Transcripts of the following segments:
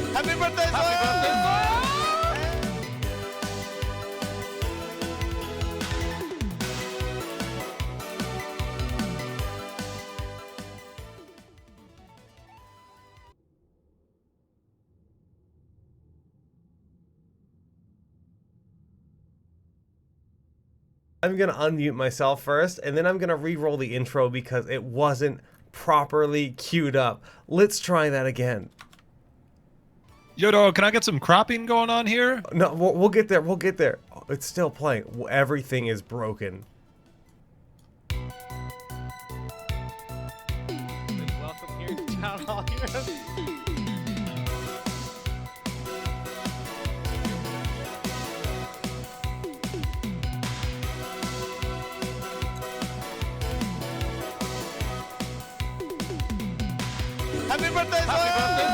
Happy birthday, Happy birthday, I'm going to unmute myself first, and then I'm going to re-roll the intro because it wasn't properly queued up. Let's try that again. Yo, dog, can I get some cropping going on here? No, we'll get there. We'll get there. It's still playing. Everything is broken. Welcome here to TownHall Heroes. Happy birthday, Happy birthday,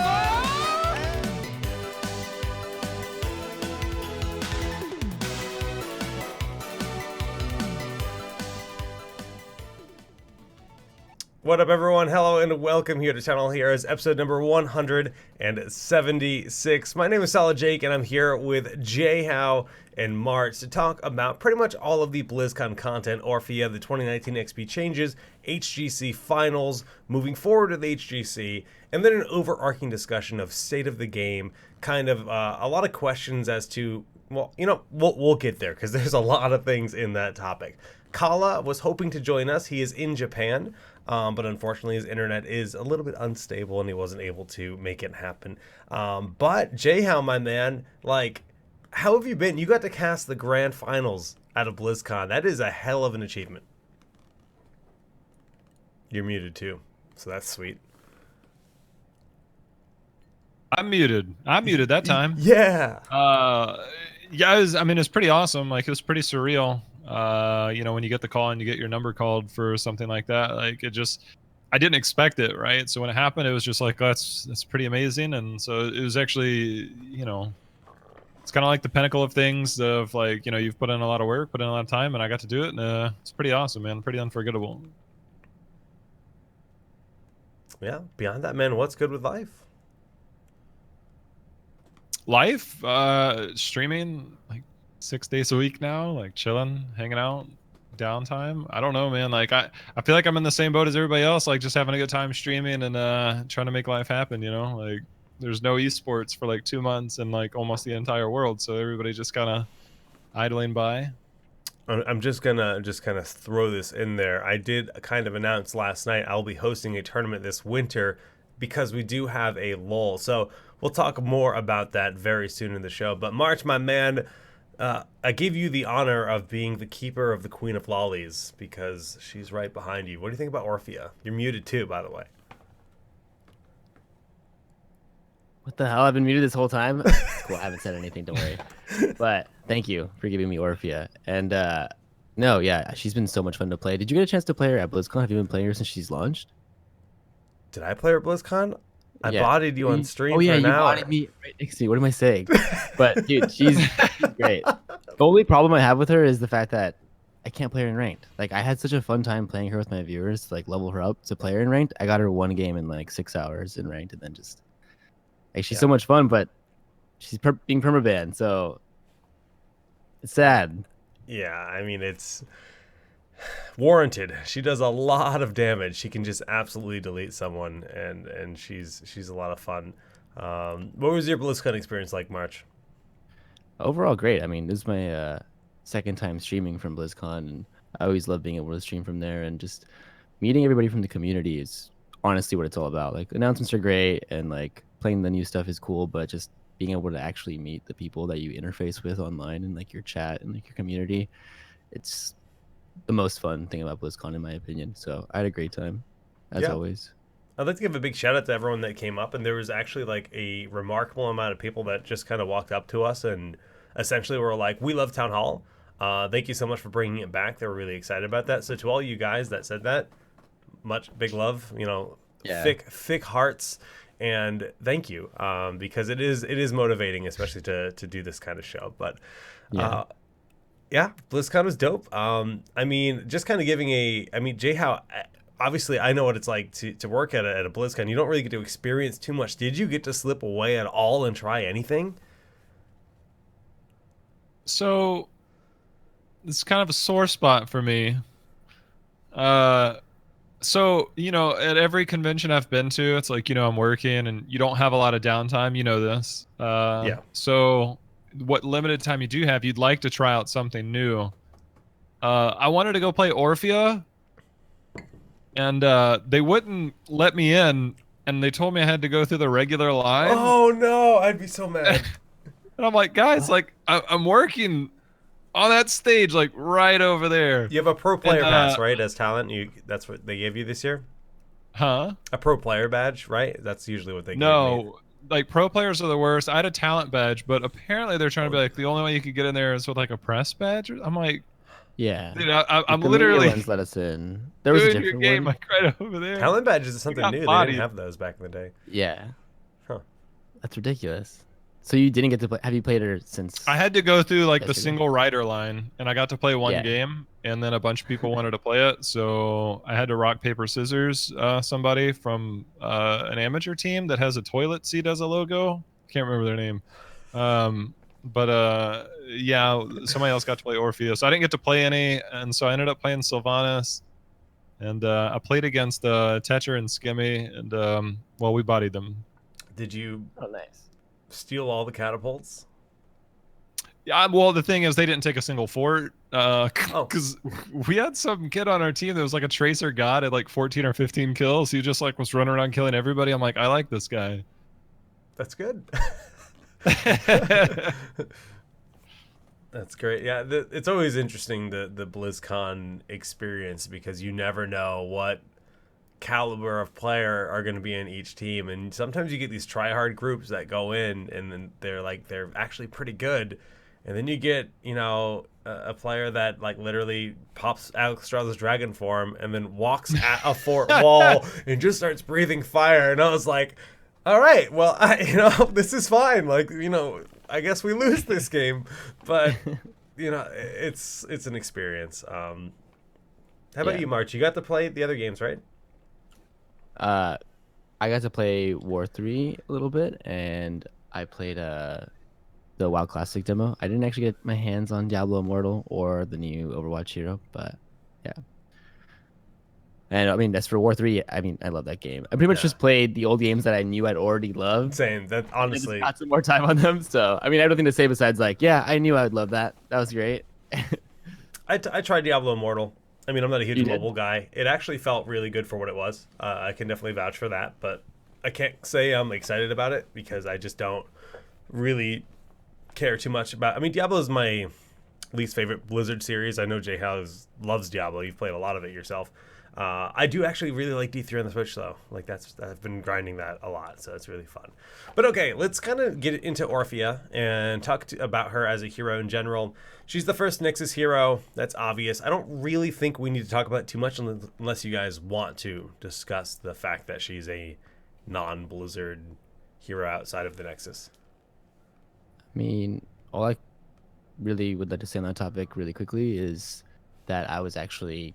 What up, everyone? Hello and welcome here to TownHall Heroes, episode number 176. My name is Solid Jake, and I'm here with JHow and March to talk about pretty much all of the BlizzCon content, Orphea, the 2019 XP changes, HGC finals, moving forward with HGC, and then an overarching discussion of state of the game, kind of a lot of questions as to, well, you know, we'll get there because there's a lot of things in that topic. Kala was hoping to join us. He is in Japan. But unfortunately his internet is a little bit unstable and he wasn't able to make it happen. But JHow, my man, like, how have you been? You got to cast the grand finals out of BlizzCon. That is a hell of an achievement. You're muted too, so that's sweet. I'm muted that time. Yeah. Yeah, it's pretty awesome. Like, it was pretty surreal. You know, when you get the call and you get your number called for something like that, like, I didn't expect it, right? So when it happened, it was just like, oh, that's pretty amazing. And so it was actually, you know, it's kind of like the pinnacle of things of, like, you know, you've put in a lot of work, put in a lot of time, and I got to do it, and it's pretty awesome, man. Pretty unforgettable. Yeah. Beyond that, man, what's good with life? Life, streaming like 6 days a week now, like chilling, hanging out, downtime. I don't know, man. Like, I feel like I'm in the same boat as everybody else, like, just having a good time streaming and trying to make life happen, you know? Like, there's no esports for like 2 months and like almost the entire world, so everybody just kind of idling by. I'm just gonna kind of throw this in there. I did kind of announce last night I'll be hosting a tournament this winter because we do have a lull. So we'll talk more about that very soon in the show. But March, my man, I give you the honor of being the keeper of the Queen of Lollies because she's right behind you. What do you think about Orphea? You're muted too, by the way. What the hell? I've been muted this whole time? It's cool. I haven't said anything, don't worry. But thank you for giving me Orphea. And no, yeah, she's been so much fun to play. Did you get a chance to play her at BlizzCon? Have you been playing her since she's launched? Did I play her at BlizzCon? I Yeah. bodied you on stream Oh, yeah, for an you hour. bodied me right next to you. What am I saying? But, dude, she's great. The only problem I have with her is the fact that I can't play her in ranked. Like, I had such a fun time playing her with my viewers to, like, level her up to play her in ranked. I got her one game in, like, 6 hours in ranked and then just... Like, she's so much fun, but she's being permabanned, so it's sad. Yeah, I mean, it's warranted. She does a lot of damage. She can just absolutely delete someone, and she's a lot of fun. What was your BlizzCon experience like, March? Overall, great. I mean, this is my second time streaming from BlizzCon, and I always love being able to stream from there, and just meeting everybody from the community is honestly what it's all about. Like, announcements are great, and like playing the new stuff is cool, but just being able to actually meet the people that you interface with online and like your chat and like your community, it's the most fun thing about BlizzCon in my opinion. So I had a great time as always. I'd like to give a big shout out to everyone that came up, and there was actually like a remarkable amount of people that just kind of walked up to us and essentially were like, we love TownHall. Thank you so much for bringing it back. They were really excited about that. So to all you guys that said that, much big love, you know, thick hearts. And thank you, because it is motivating, especially to do this kind of show. But yeah, BlizzCon was dope. I mean, just kind of giving JHow, obviously I know what it's like to work at a BlizzCon. You don't really get to experience too much. Did you get to slip away at all and try anything? So it's kind of a sore spot for me. So, at every convention I've been to, it's like, I'm working and you don't have a lot of downtime. You know this. Yeah. So what limited time you do have, you'd like to try out something new. I wanted to go play Orphea, and they wouldn't let me in, and they told me I had to go through the regular line. Oh no, I'd be so mad. And I'm like, guys, like, I'm working on that stage, like right over there. You have a pro player pass, right? As talent, that's what they gave you this year. Huh? A pro player badge, right? That's usually what they give me. No, like pro players are the worst. I had a talent badge, but apparently they're trying to be like the only way you could get in there is with like a press badge. I'm like, Yeah. dude, I'm The literally ones let us in. There was a doing your different game one. like right over there. Talent badges is something got new. They bodied. didn't have those back in the day. Yeah. Huh. That's ridiculous. So you didn't get to play? Have you played her since? I had to go through like the Yesterday. single rider line, and I got to play one Yeah. game, and then a bunch of people wanted to play it, so I had to rock paper scissors somebody from an amateur team that has a toilet seat as a logo. Can't remember their name, but yeah, somebody else got to play Orphea, so I didn't get to play any, and so I ended up playing Sylvanas, and I played against Tetcher and Skimmy, and well, we bodied them. Did you Oh, nice. steal all the catapults? Yeah, well, the thing is, they didn't take a single fort because we had some kid on our team that was like a tracer god at like 14 or 15 kills. He just like was running around killing everybody. I'm like, I like this guy. That's good. That's great. Yeah, it's always interesting the BlizzCon experience because you never know what caliber of player are going to be in each team, and sometimes you get these try-hard groups that go in and then they're actually pretty good, and then you get a player that like literally pops Alex Strauss's dragon form and then walks at a fort wall and just starts breathing fire, and I was like, all right, well, this is fine, like, I guess we lose this game, but it's an experience. How about you, March? You got to play the other games, right? I got to play War 3 a little bit, and I played the WoW Classic demo. I didn't actually get my hands on Diablo Immortal or the new Overwatch hero, but yeah. And I mean, that's for War 3. I mean, I love that game. I pretty much just played the old games that I knew I'd already loved. Same. That honestly. I just got some more time on them, so I mean, I have nothing to say besides like, yeah, I knew I would love that. That was great. I tried Diablo Immortal. I mean, I'm not a huge You did? mobile guy. It actually felt really good for what it was. I can definitely vouch for that, but I can't say I'm excited about it because I just don't really care too much about. I mean, Diablo is my least favorite Blizzard series. I know Jay House loves Diablo. You've played a lot of it yourself. I do actually really like D3 on the Switch though. Like I've been grinding that a lot, so it's really fun. But okay, let's kind of get into Orphea and talk about her as a hero in general. She's the first Nexus hero. That's obvious. I don't really think we need to talk about it too much unless you guys want to discuss the fact that she's a non-Blizzard hero outside of the Nexus. I mean, all I really would like to say on that topic really quickly is that I was actually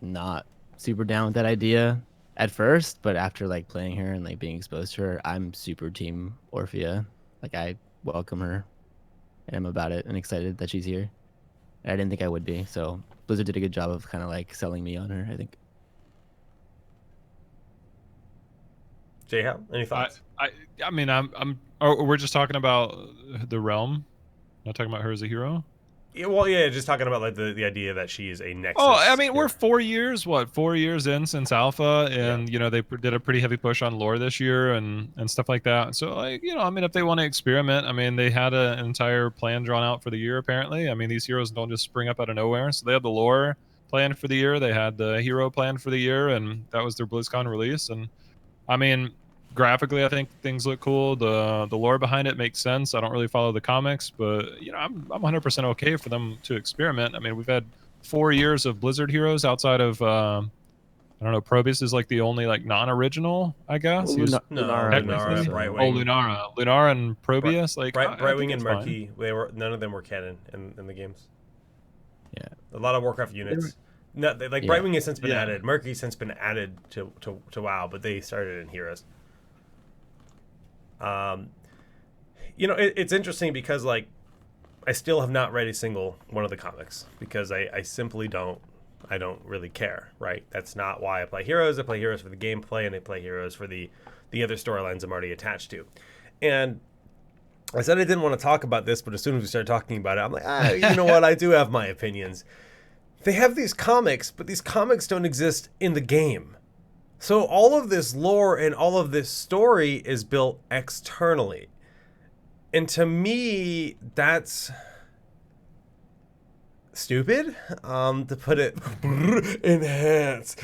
not super down with that idea at first, but after like playing her and like being exposed to her, I'm super team Orphea. Like I welcome her and I'm about it and excited that she's here. And I didn't think I would be, so Blizzard did a good job of kind of like selling me on her, I think. Jay, how? Any thoughts? I mean, we're just talking about the realm, not talking about her as a hero. Yeah, well, yeah, just talking about like the idea that she is a Nexus. Oh, I mean, hero. we're 4 years in since Alpha, and they did a pretty heavy push on lore this year and stuff like that. So like, I mean, if they want to experiment, I mean, they had an entire plan drawn out for the year. Apparently, I mean, these heroes don't just spring up out of nowhere. So they had the lore plan for the year, they had the hero plan for the year, and that was their BlizzCon release. And I mean, graphically, I think things look cool. The lore behind it makes sense. I don't really follow the comics, but I'm 100% okay for them to experiment. I mean, we've had 4 years of Blizzard heroes outside of I don't know. Probius is like the only like non-original, I guess. Well, Lunara, technically- Brightwing. Lunara, and Probius. I Brightwing think and it's fine. Murky. None of them were canon in the games. Yeah. A lot of Warcraft units. No, like Yeah. Brightwing has since been Yeah. added. Murky's since been added to WoW, but they started in Heroes. It's interesting because like I still have not read a single one of the comics because I simply don't. I don't really care, right? That's not why I play Heroes. I play Heroes for the gameplay, and I play Heroes for the other storylines I'm already attached to. And I said I didn't want to talk about this, but as soon as we started talking about it, I'm like, you know what? I do have my opinions. They have these comics, but these comics don't exist in the game. So all of this lore and all of this story is built externally. And to me, that's stupid, to put it. Enhance,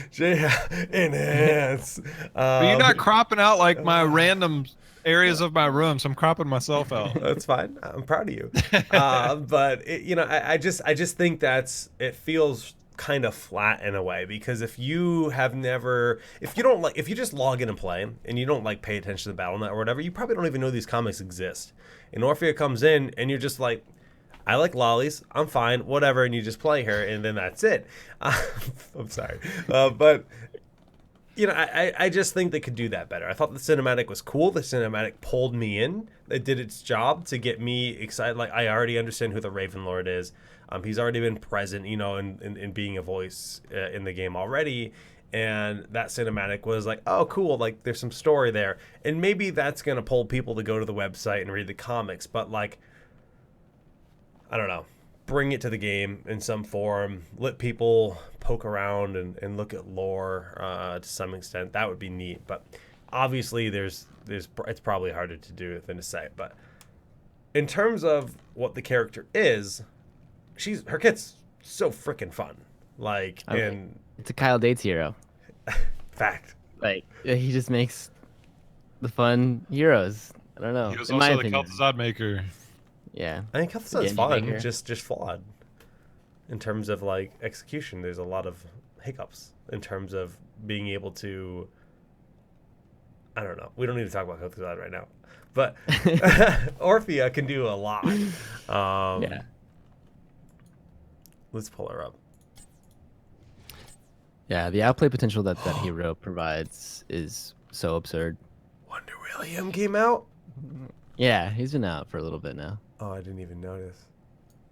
enhance. But you're not cropping out like my random areas of my room, so I'm cropping myself out. That's fine. I'm proud of you. But I just think it feels kind of flat in a way, because if you just log in and play and you don't like pay attention to the BattleNet or whatever, you probably don't even know these comics exist. And Orphea comes in and you're just like, I like lollies, I'm fine, whatever, and you just play her, and then that's it. I'm sorry, but I just think they could do that better. I thought the cinematic was cool. The cinematic pulled me in. It did its job to get me excited. Like, I already understand who the Raven Lord is. He's already been present, in being a voice in the game already. And that cinematic was like, oh, cool. Like, there's some story there. And maybe that's going to pull people to go to the website and read the comics. But, like, I don't know. Bring it to the game in some form. Let people poke around and look at lore to some extent. That would be neat. But obviously, it's probably harder to do than to say. But in terms of what the character is, her kit's so freaking fun. Like, and it's a Kyle Dates hero. fact. Like, he just makes the fun heroes. I don't know. He was in my also the opinion. Kel'Thuzad maker. Yeah. I think Kel'Thuzad's Genji fun, maker. just flawed. In terms of like execution, there's a lot of hiccups in terms of being able to. I don't know. We don't need to talk about Kel'Thuzad right now, but Orphea can do a lot. Yeah. Let's pull her up. Yeah, the outplay potential that hero provides is so absurd. Wonder William came out. Yeah, he's been out for a little bit now. Oh, I didn't even notice.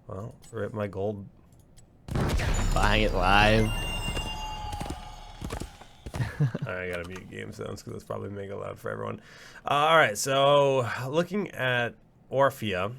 Well, rip my gold. Buying it live. I gotta mute game sounds because it's probably mega loud for everyone. All right, so looking at Orphea,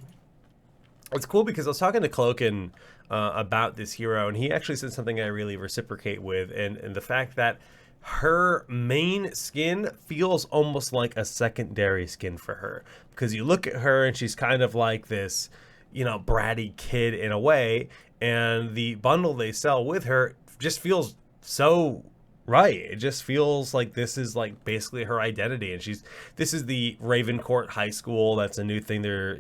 it's cool because I was talking to Cloakin about this hero, and he actually said something I really reciprocate with, and the fact that her main skin feels almost like a secondary skin for her, because you look at her and she's kind of like this, bratty kid in a way, and the bundle they sell with her just feels so right. It just feels like this is like basically her identity, and this is the Ravencourt High School. That's a new thing. They're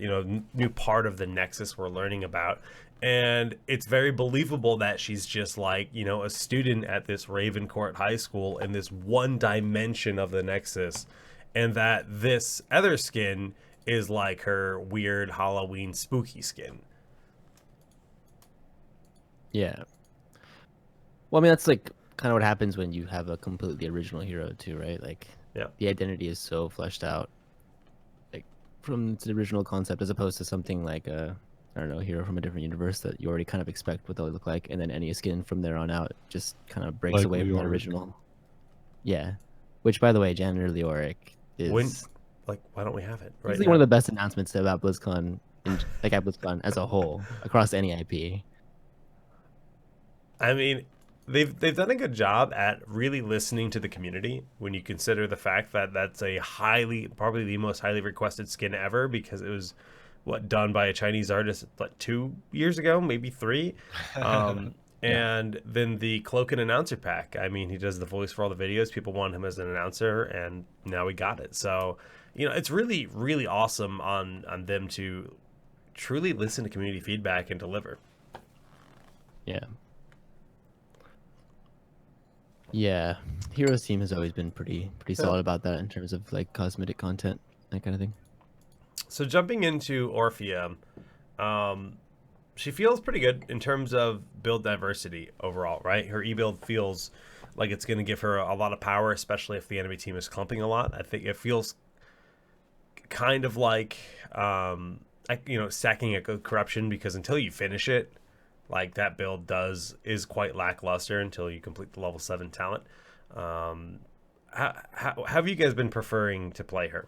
new part of the Nexus we're learning about, and it's very believable that she's just like a student at this Ravencourt High School in this one dimension of the Nexus, and that this other skin is like her weird Halloween spooky skin. Yeah. Well, I mean, that's like kind of what happens when you have a completely original hero too, right? Like, Yeah. the identity is so fleshed out, like from the original concept, as opposed to something like a hero from a different universe that you already kind of expect what they'll look like, and then any skin from there on out just kind of breaks Like away from that Leoric. original. Yeah. Which, by the way, Janitor Leoric is Why don't we have it right easily now? one of the best announcements about BlizzCon, at BlizzCon as a whole, across any IP. I mean, they've done a good job at really listening to the community when you consider the fact that that's probably the most highly requested skin ever, because it was done by a Chinese artist 2 years ago, maybe 3. And then the Cloak and Announcer pack. I mean, he does the voice for all the videos. People want him as an announcer, and now we got it. So, it's really, really awesome on them to truly listen to community feedback and deliver. Yeah. Yeah, Heroes team has always been pretty solid about that in terms of like cosmetic content, that kind of thing. So jumping into Orphea, She feels pretty good in terms of build diversity overall, right? Her e-build feels like it's going to give her a lot of power, especially if the enemy team is clumping a lot. I think it feels kind of like, sacking a corruption, because until you finish it, like that build is quite lackluster until you complete the level 7 talent. How have you guys been preferring to play her?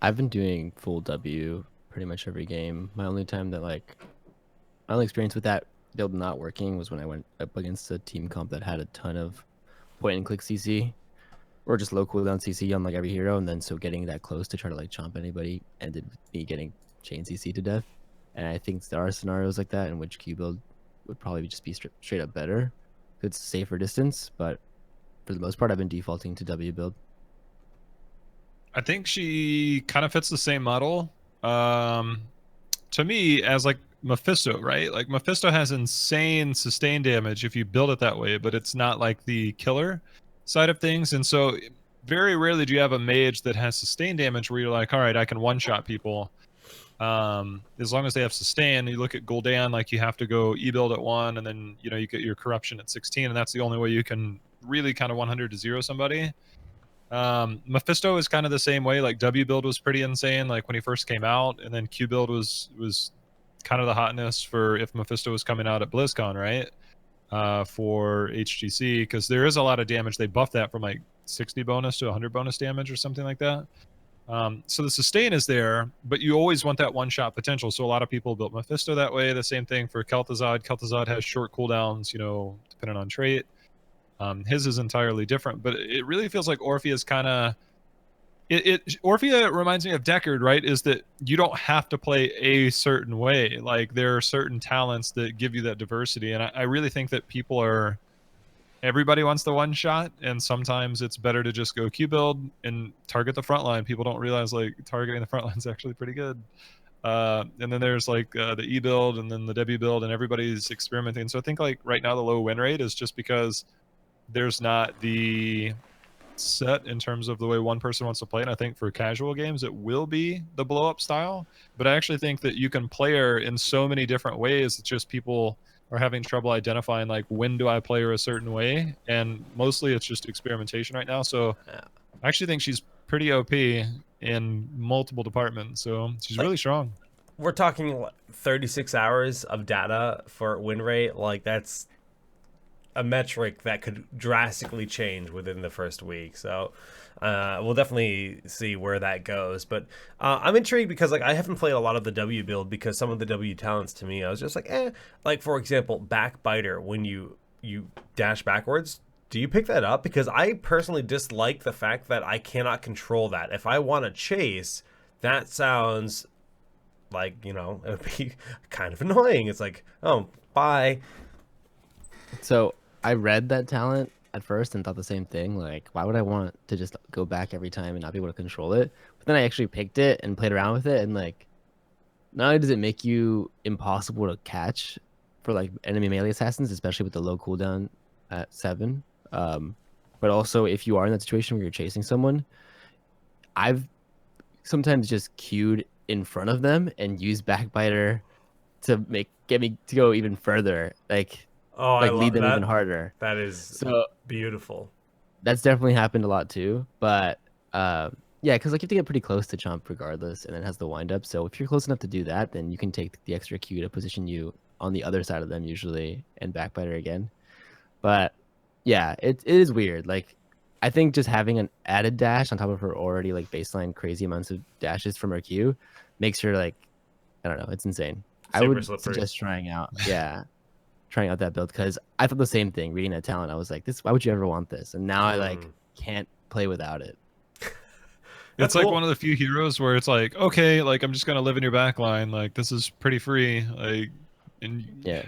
I've been doing full W pretty much every game. My only experience with that build not working was when I went up against a team comp that had a ton of point and click CC or just low cooldown CC on like every hero, and then so getting that close to try to like chomp anybody ended with me getting chain CC to death. And I think there are scenarios like that in which Q build would probably just be straight up better. It's safer distance, but for the most part, I've been defaulting to W build. I think she kind of fits the same model to me as like Mephisto, right? Like Mephisto has insane sustain damage if you build it that way, but it's not like the killer side of things. And so very rarely do you have a mage that has sustain damage where you're like, all right, I can one-shot people. As long as they have sustain. You look at Gul'dan, like you have to go e-build at 1, and then you get your corruption at 16, and that's the only way you can really kind of 100 to 0 somebody. Mephisto is kind of the same way. Like W build was pretty insane, like when he first came out, and then Q build was kind of the hotness for if Mephisto was coming out at BlizzCon, right? For HGC, because there is a lot of damage. They buffed that from like 60 bonus to 100 bonus damage or something like that. So the sustain is there, but you always want that one-shot potential. So a lot of people built Mephisto that way. The same thing for Kel'Thuzad. Kel'Thuzad has short cooldowns, depending on trait. His is entirely different, but it really feels like Orphea is kind of... Orphea reminds me of Deckard, right? Is that you don't have to play a certain way. Like there are certain talents that give you that diversity. And I really think that everybody wants the one shot, and sometimes it's better to just go Q build and target the front line. People don't realize like targeting the front line is actually pretty good. And then there's like the E build and then the W build, and everybody's experimenting. So I think like right now the low win rate is just because there's not the set in terms of the way one person wants to play. And I think for casual games it will be the blow up style, but I actually think that you can play her in so many different ways. It's just people are having trouble identifying like when do I play her a certain way, and mostly it's just experimentation right now. So I actually think she's pretty OP in multiple departments, so she's really strong. We're talking 36 hours of data for win rate. Like that's a metric that could drastically change within the first week. So we'll definitely see where that goes. But I'm intrigued because like I haven't played a lot of the W build, because some of the W talents to me I was just like like for example Backbiter, when you dash backwards, do you pick that up? Because I personally dislike the fact that I cannot control that. If I want to chase, that sounds like it would be kind of annoying. It's like, oh, bye. So I read that talent at first and thought the same thing. Like, why would I want to just go back every time and not be able to control it? But then I actually picked it and played around with it, and like, not only does it make you impossible to catch for like enemy melee assassins, especially with the low cooldown at 7, but also if you are in that situation where you're chasing someone, I've sometimes just queued in front of them and used Backbiter to get me to go even further. Like, lead them even harder. That is so beautiful. That's definitely happened a lot too. But yeah, because like you have to get pretty close to chomp regardless, and it has the wind up. So if you're close enough to do that, then you can take the extra Q to position you on the other side of them usually, and Backbiter again. But yeah, it is weird. Like I think just having an added dash on top of her already like baseline crazy amounts of dashes from her Q makes her like, I don't know, it's insane. I would suggest trying out that build, because I thought the same thing reading that talent. I was like, why would you ever want this? And now I like can't play without it. It's like one of the few heroes where it's like, okay, like I'm just gonna live in your back line, like this is pretty free, like, and yeah,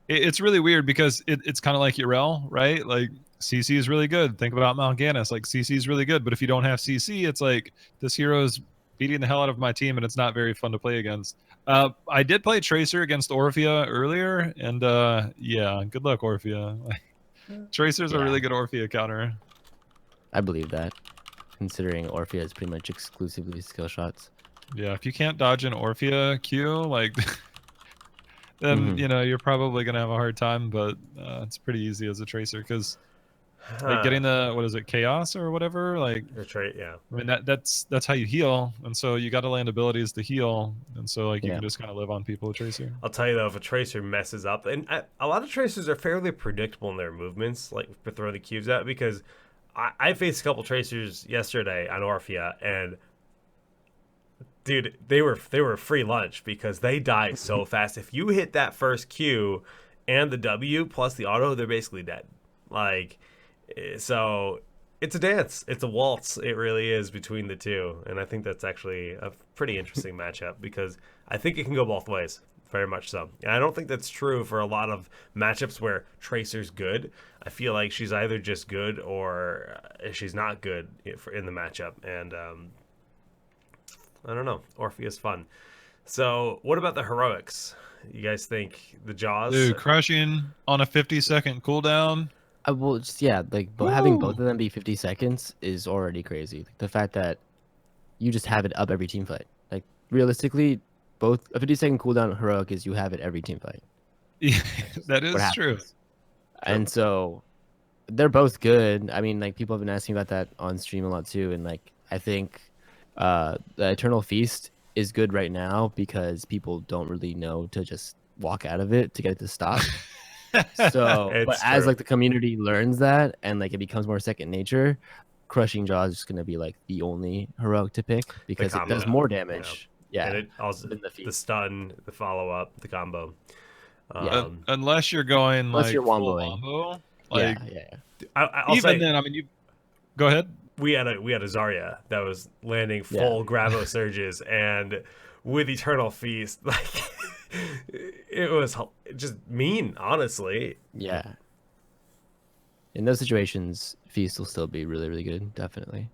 it's really weird because it's kind of like Urel, right? Like CC is really good. Think about Mal'Ganis, like CC is really good, but if you don't have CC, it's like this hero is beating the hell out of my team, and it's not very fun to play against. I did play Tracer against Orphea earlier, and yeah, good luck, Orphea. Tracer's a really good Orphea counter. I believe that, considering Orphea is pretty much exclusively skill shots. Yeah, if you can't dodge an Orphea Q, like, then Hmm. you're probably gonna have a hard time. But it's pretty easy as a tracer because like Huh. getting the what is it, chaos or whatever. Like, That's right. Yeah. I mean that's how you heal, and so you got to land abilities to heal, and so like you Yeah. can just kind of live on people with tracer. I'll tell you though, if a tracer messes up, and a lot of tracers are fairly predictable in their movements, like for throwing the cubes out, because I faced a couple tracers yesterday on Orphea, and dude, they were free lunch because they die so fast. If you hit that first Q and the W plus the auto, they're basically dead. Like, so it's a dance. It's a waltz. It really is between the two, and I think that's actually a pretty interesting matchup because I think it can go both ways. Very much so. And I don't think that's true for a lot of matchups where Tracer's good. I feel like she's either just good or she's not good in the matchup. And I don't know. Orphea's fun. So, what about the heroics? You guys think the Jaws? Dude, crushing on a 50-second cooldown. I will just, yeah, like having both Woo! of them be 50 seconds is already crazy. Like, the fact that you just have it up every team fight. Like, realistically, both a 50-second cooldown heroic is you have it every team fight. Yeah, That's just that what is true. happens. And so they're both good. I mean, like, people have been asking about that on stream a lot too, and like I think the Eternal Feast is good right now because people don't really know to just walk out of it to get it to stop. So, but It's as true. like the community learns that and like it becomes more second nature, Crushing Jaw is just gonna be like the only heroic to pick The because it does combo. more Yeah. damage. And Yeah, it also, than the the feast. stun, the follow up, the combo. Yeah, Unless you're going unless you're like full womboing. wombo, Yeah, like yeah, I'll even say then, I mean, you go ahead. we had a Zarya that was landing yeah, full Gravo surges, and with Eternal Feast, like it was just mean, honestly. yeah. In those situations, Feast will still be really, really good, definitely.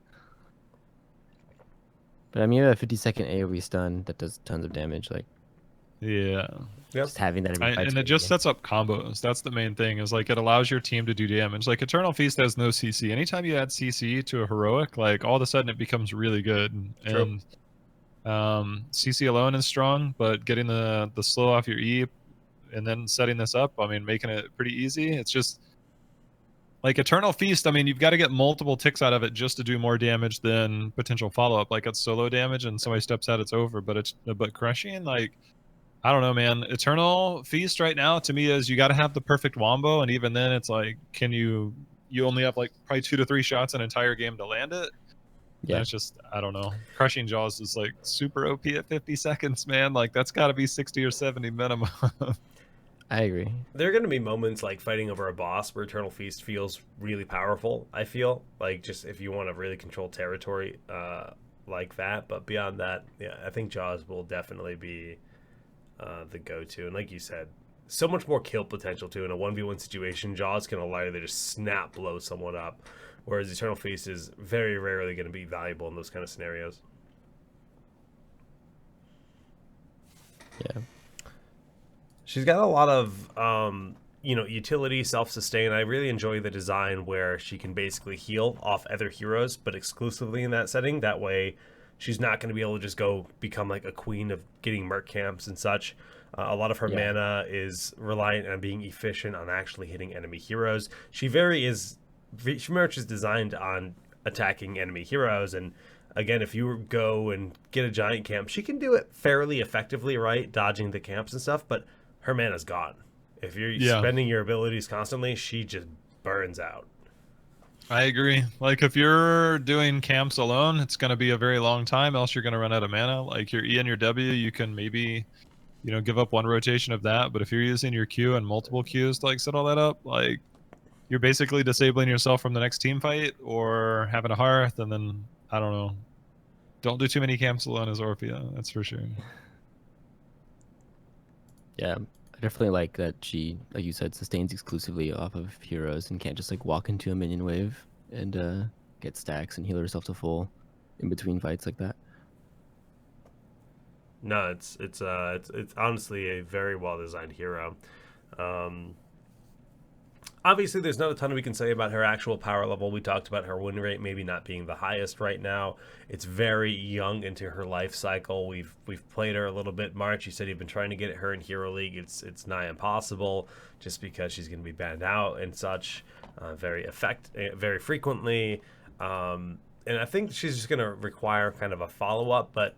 But I mean, you have a 50-second AoE stun that does tons of damage. Like, Yeah. Yep. just having that every fight's And it just crazy. sets up combos. That's the main thing. Is like it allows your team to do damage. Like Eternal Feast has no CC. Anytime you add CC to a heroic, like all of a sudden it becomes really good. True. And CC alone is strong, but getting the slow off your E and then setting this up, I mean, making it pretty easy. It's just like Eternal Feast. I mean, you've got to get multiple ticks out of it just to do more damage than potential follow up. Like it's solo damage, and somebody steps out, it's over. But crushing, like I don't know, man. Eternal Feast right now to me is you got to have the perfect wombo, and even then, it's like, can you only have like probably 2 to 3 shots an entire game to land it? And Yeah, it's just I don't know. Crushing Jaws is like super OP at 50 seconds, man. Like that's got to be 60 or 70 minimum. I agree. There are going to be moments like fighting over a boss where Eternal Feast feels really powerful. I feel like just if you want to really control territory like that, but beyond that, yeah, I think Jaws will definitely be the go-to. And like you said, so much more kill potential too in a 1v1 situation. Jaws can allow you to just snap blow someone up, whereas Eternal Feast is very rarely going to be valuable in those kind of scenarios. Yeah, She's got a lot of utility, self-sustain. I really enjoy the design where she can basically heal off other heroes, but exclusively in that setting. That way, she's not going to be able to just go become like a queen of getting merc camps and such. A lot of her yeah, mana is reliant on being efficient on actually hitting enemy heroes. She very much is designed on attacking enemy heroes. And again, if you go and get a giant camp, she can do it fairly effectively, right? Dodging the camps and stuff, but her mana's gone. If you're Yeah, spending your abilities constantly, she just burns out. I agree. Like if you're doing camps alone, it's going to be a very long time, else you're going to run out of mana. Like your E and your W, you can maybe give up one rotation of that. But if you're using your Q and multiple Qs to like set all that up, like you're basically disabling yourself from the next team fight or having a hearth. And then I don't know. Don't do too many camps alone as Orphea. That's for sure. yeah. I definitely like that she, like you said, sustains exclusively off of heroes and can't just like walk into a minion wave and get stacks and heal herself to full in between fights like that. No, it's honestly a very well designed hero. Um, Obviously, there's not a ton we can say about her actual power level. We talked about her win rate maybe not being the highest right now. It's very young into her life cycle. We've played her a little bit. March, you said you've been trying to get her in Hero League. It's nigh impossible just because she's going to be banned out and such very frequently. And I think she's just going to require kind of a follow up. But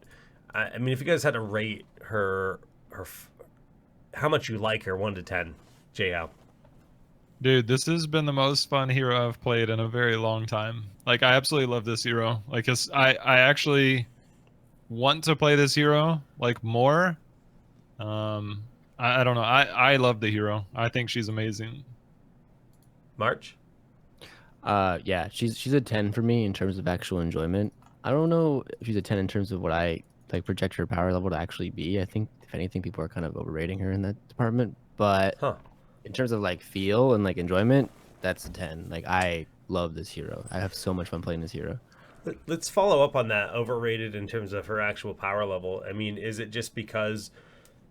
I mean, if you guys had to rate her how much you like her 1 to 10, J.L. Dude, this has been the most fun hero I've played in a very long time. Like, I absolutely love this hero. Like, I actually want to play this hero, like, more. I don't know. I love the hero. I think she's amazing. March? Yeah, she's a 10 for me in terms of actual enjoyment. I don't know if she's a 10 in terms of what I like project her power level to actually be. I think if anything, people are kind of overrating her in that department. But in terms of like feel and like enjoyment, that's a 10. Like, I love this hero. I have so much fun playing this hero. Let's follow up on that. Overrated in terms of her actual power level. I mean, is it just because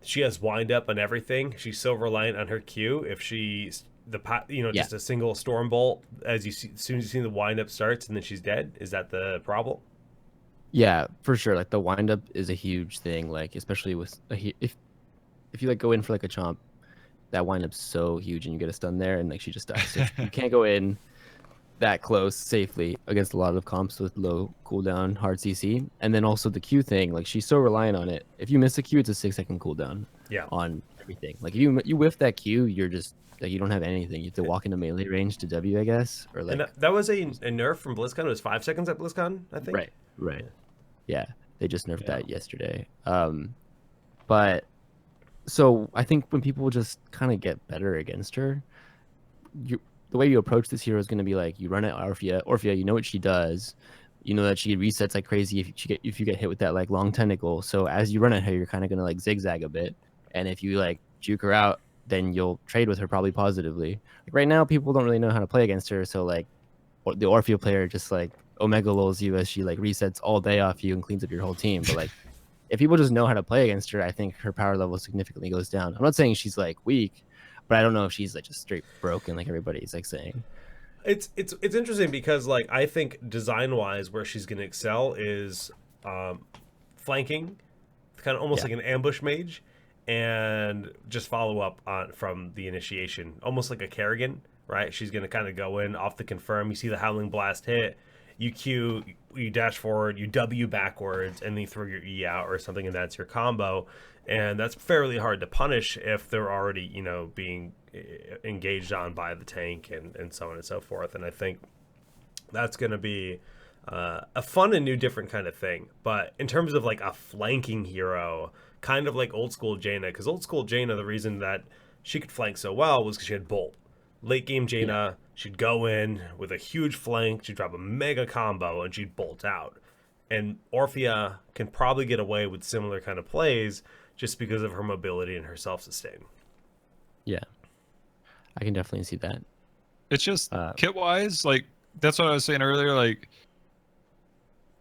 she has wind up on everything? She's so reliant on her Q. If she's just a single storm bolt, as soon as you see the wind up starts and then she's dead. Is that the problem? Yeah, for sure. Like, the wind up is a huge thing. Like, especially with if you like go in for like a chomp, that wind up's so huge and you get a stun there and like she just dies. So you can't go in that close safely against a lot of comps with low cooldown, hard CC. And then also the Q thing, like, she's so reliant on it. If you miss a Q, it's a 6-second cooldown on everything. Like, if you whiff that Q, you're just like, you don't have anything. You have to walk into melee range to W, I guess. Or like, and that was a nerf from BlizzCon. It was 5 seconds at BlizzCon, I think. Right. Yeah, they just nerfed that yesterday. But so I think when people just kind of get better against her, the way you approach this hero is going to be like, you run at Orphea, you know what she does. You know that she resets like crazy if you get hit with that like long tentacle. So as you run at her, you're kind of going to like zigzag a bit. And if you like juke her out, then you'll trade with her probably positively. Like, right now, people don't really know how to play against her. So like the Orphea player just like Omega lulls you as she like resets all day off you and cleans up your whole team. But like, if people just know how to play against her, I think her power level significantly goes down. I'm not saying she's like weak, but I don't know if she's like just straight broken like everybody's like saying. It's interesting because like I think design wise where she's gonna excel is flanking, kind of almost like an ambush mage, and just follow up from the initiation, almost like a Kerrigan, right? She's gonna kind of go in off the confirm. You see the Howling Blast hit, you Q, you dash forward, you W backwards, and then you throw your E out or something, and that's your combo. And that's fairly hard to punish if they're already, being engaged on by the tank and so on and so forth. And I think that's going to be a fun and new different kind of thing. But in terms of like a flanking hero, kind of like old school Jaina, because old school Jaina, the reason that she could flank so well was because she had Bolt. Late game Jaina, she'd go in with a huge flank, she'd drop a mega combo, and she'd bolt out. And Orphea can probably get away with similar kind of plays just because of her mobility and her self-sustain. Yeah, I can definitely see that. It's just kit-wise, like, that's what I was saying earlier, like,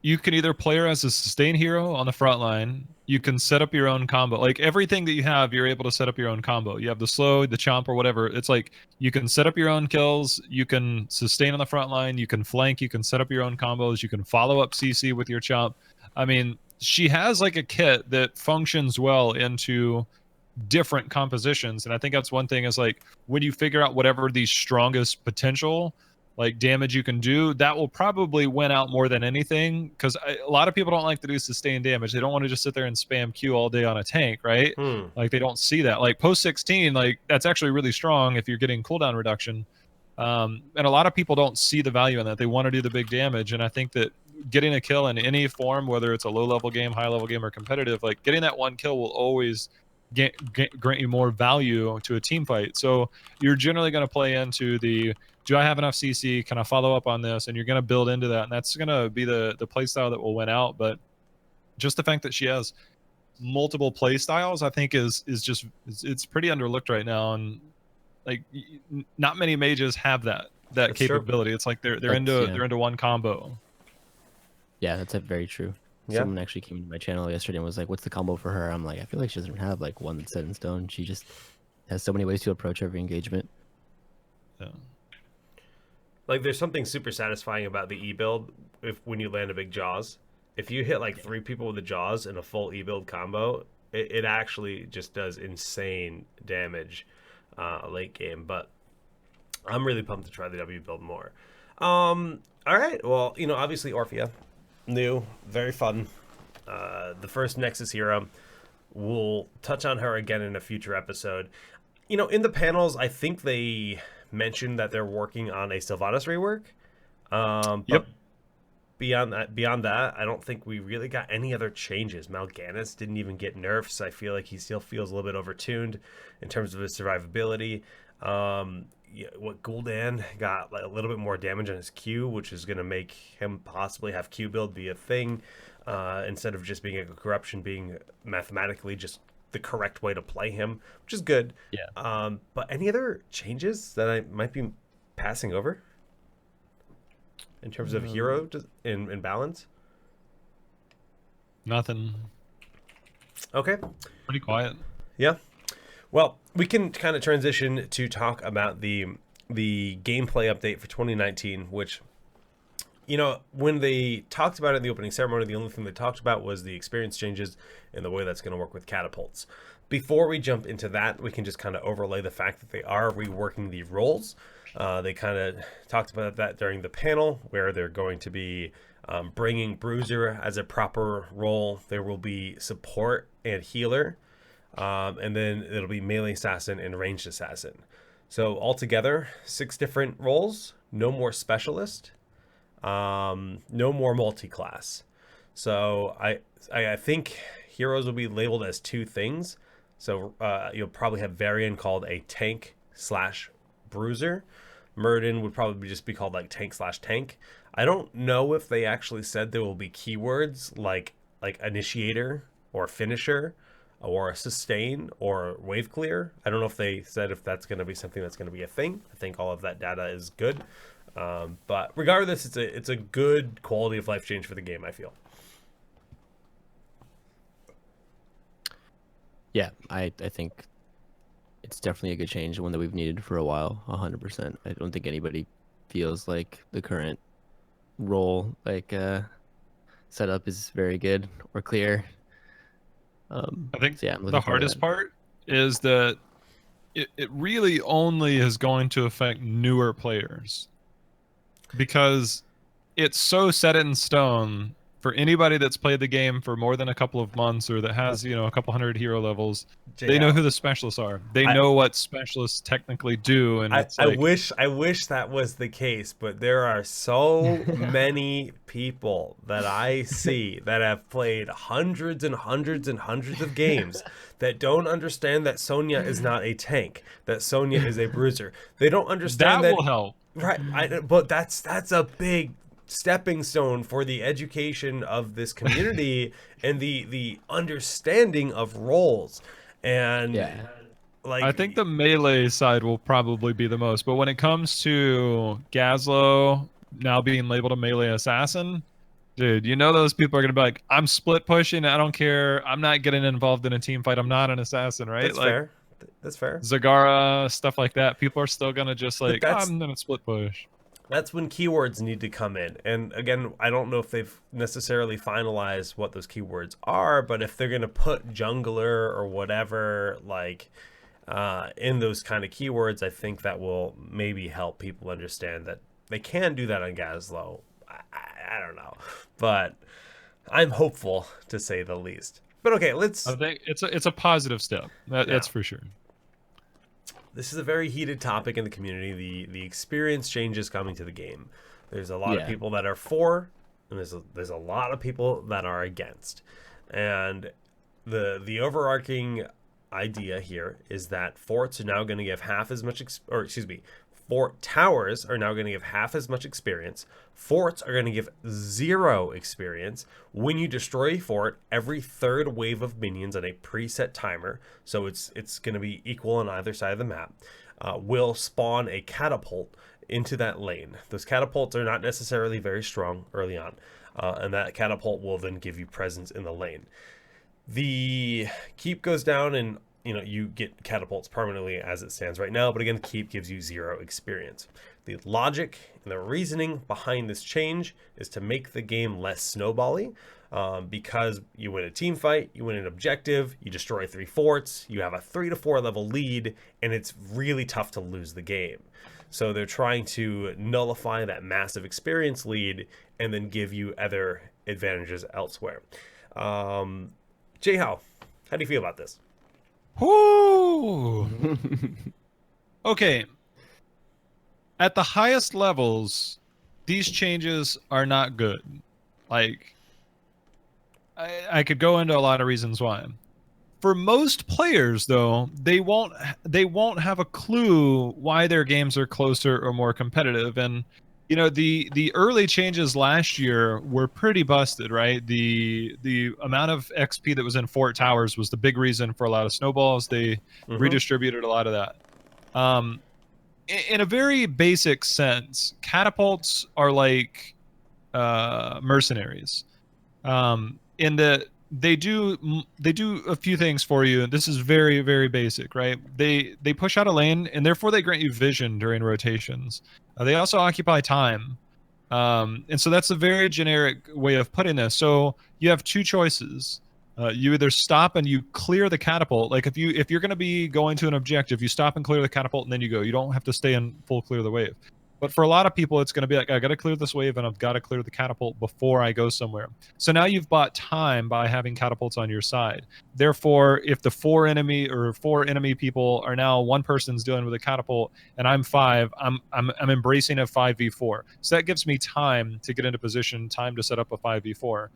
you can either play her as a sustain hero on the front line, you can set up your own combo. Like, everything that you have, you're able to set up your own combo. You have the slow, the chomp, or whatever. It's like, you can set up your own kills, you can sustain on the front line, you can flank, you can set up your own combos, you can follow up CC with your chomp. I mean, she has like a kit that functions well into different compositions. And I think that's one thing is like, when you figure out whatever the strongest potential like damage you can do, that will probably win out more than anything, because a lot of people don't like to do sustained damage. They don't want to just sit there and spam Q all day on a tank, right? Like, they don't see that. Like, post 16, like, that's actually really strong if you're getting cooldown reduction. And a lot of people don't see the value in that. They want to do the big damage, and I think that getting a kill in any form, whether it's a low-level game, high-level game, or competitive, like, getting that one kill will always grant you more value to a team fight. So you're generally going to play into the, do I have enough CC? Can I follow up on this? And you're going to build into that, and that's going to be the play style that will win out. But just the fact that she has multiple play styles, I think is just, it's pretty underlooked right now. And like, not many mages have that that's capability. True. It's like they're into one combo. Yeah, that's very true. Yeah. Someone actually came to my channel yesterday and was like, what's the combo for her? I'm like, I feel like she doesn't have like one that's set in stone. She just has so many ways to approach every engagement. Yeah. Like, there's something super satisfying about the E build when you land a big Jaws. If you hit like 3 people with the Jaws in a full E build combo, it actually just does insane damage late game. But I'm really pumped to try the W build more. All right. Well, obviously Orphea, new, very fun. The first Nexus hero. We'll touch on her again in a future episode. In the panels, I think they mentioned that they're working on a Sylvanas rework. But beyond that, I don't think we really got any other changes. Mal'Ganis didn't even get nerfs. I feel like he still feels a little bit overtuned in terms of his survivability. Gul'dan got like a little bit more damage on his Q, which is going to make him possibly have Q build be a thing, instead of just being a corruption, being mathematically just the correct way to play him, which is good. Yeah. But any other changes that I might be passing over in terms of hero in balance? Nothing. Okay. Pretty quiet. Yeah. Well, we can kind of transition to talk about the gameplay update for 2019, which, when they talked about it in the opening ceremony, the only thing they talked about was the experience changes and the way that's going to work with catapults. Before we jump into that, we can just kind of overlay the fact that they are reworking the roles. They kind of talked about that during the panel, where they're going to be bringing Bruiser as a proper role. There will be support and healer. And then it'll be melee assassin and ranged assassin. So altogether, 6 different roles. No more specialist. No more multi-class. So I think heroes will be labeled as 2 things. So you'll probably have Varian called a tank/bruiser. Murden would probably just be called like tank/tank. I don't know if they actually said there will be keywords like initiator or finisher, or a sustain, or wave clear. I don't know if they said if that's going to be something that's going to be a thing. I think all of that data is good. But regardless, it's a good quality of life change for the game, I feel. Yeah, I think it's definitely a good change, one that we've needed for a while, 100%. I don't think anybody feels like the current role setup is very good or clear. I think so yeah, I'm the looking forward to hardest that. part is that it really only is going to affect newer players, because it's so set in stone for anybody that's played the game for more than a couple of months, or that has a couple hundred hero levels. They know who the specialists are. They know what specialists technically do, and it's I like, wish that was the case, but there are so many people that I see that have played hundreds and hundreds and hundreds of games that don't understand that Sonya is not a tank, that Sonya is a bruiser. They don't understand that that. will help. Right, but that's a big stepping stone for the education of this community and the understanding of roles. And Yeah. I think the melee side will probably be the most, but when it comes to Gazlo now being labeled a melee assassin, dude, those people are gonna be like, I'm split pushing, I don't care, I'm not getting involved in a team fight, I'm not an assassin, right? That's fair. That's fair. Zagara, stuff like that. People are still gonna just But I'm gonna split push. That's when keywords need to come in. And again, I don't know if they've necessarily finalized what those keywords are, but if they're going to put jungler or whatever, in those kind of keywords, I think that will maybe help people understand that they can do that on Gazlo. I don't know. But I'm hopeful, to say the least. But okay, I think it's a positive step. That's for sure. This is a very heated topic in the community. The experience changes coming to the game. There's a lot of people that are for, and there's a lot of people that are against. And the overarching idea here is that forts are now going to give half as much, fort towers are now going to give half as much experience. Forts are going to give 0 experience. When you destroy a fort, every 3rd wave of minions on a preset timer, so it's going to be equal on either side of the map, will spawn a catapult into that lane. Those catapults are not necessarily very strong early on, and that catapult will then give you presence in the lane. The keep goes down, and you get catapults permanently as it stands right now, but again, keep gives you 0 experience. The logic and the reasoning behind this change is to make the game less snowbally, because you win a team fight, you win an objective, you destroy 3 forts, you have a 3 to 4 level lead, and it's really tough to lose the game. So they're trying to nullify that massive experience lead and then give you other advantages elsewhere. Jay, how do you feel about this? Whoo! Okay. At the highest levels, these changes are not good. Like, I could go into a lot of reasons why. For most players, though, they won't have a clue why their games are closer or more competitive. And you know, the early changes last year were pretty busted, right? The amount of XP that was in Fort Towers was the big reason for a lot of snowballs. They redistributed a lot of that. In a very basic sense, catapults are like mercenaries. In that they do a few things for you. This is very, very basic, right? They push out a lane, and therefore they grant you vision during rotations. They also occupy time, and so that's a very generic way of putting this. So you have two choices. You either stop and you clear the catapult. Like if you're going to be going to an objective, you stop and clear the catapult, and then you go. You don't have to stay in full clear the wave. But for a lot of people, it's going to be like, I got to clear this wave and I've got to clear the catapult before I go somewhere. So now you've bought time by having catapults on your side. Therefore, if the four enemy people are now one person's dealing with a catapult and I'm 5, I'm embracing a 5v4. So that gives me time to get into position, time to set up a 5v4.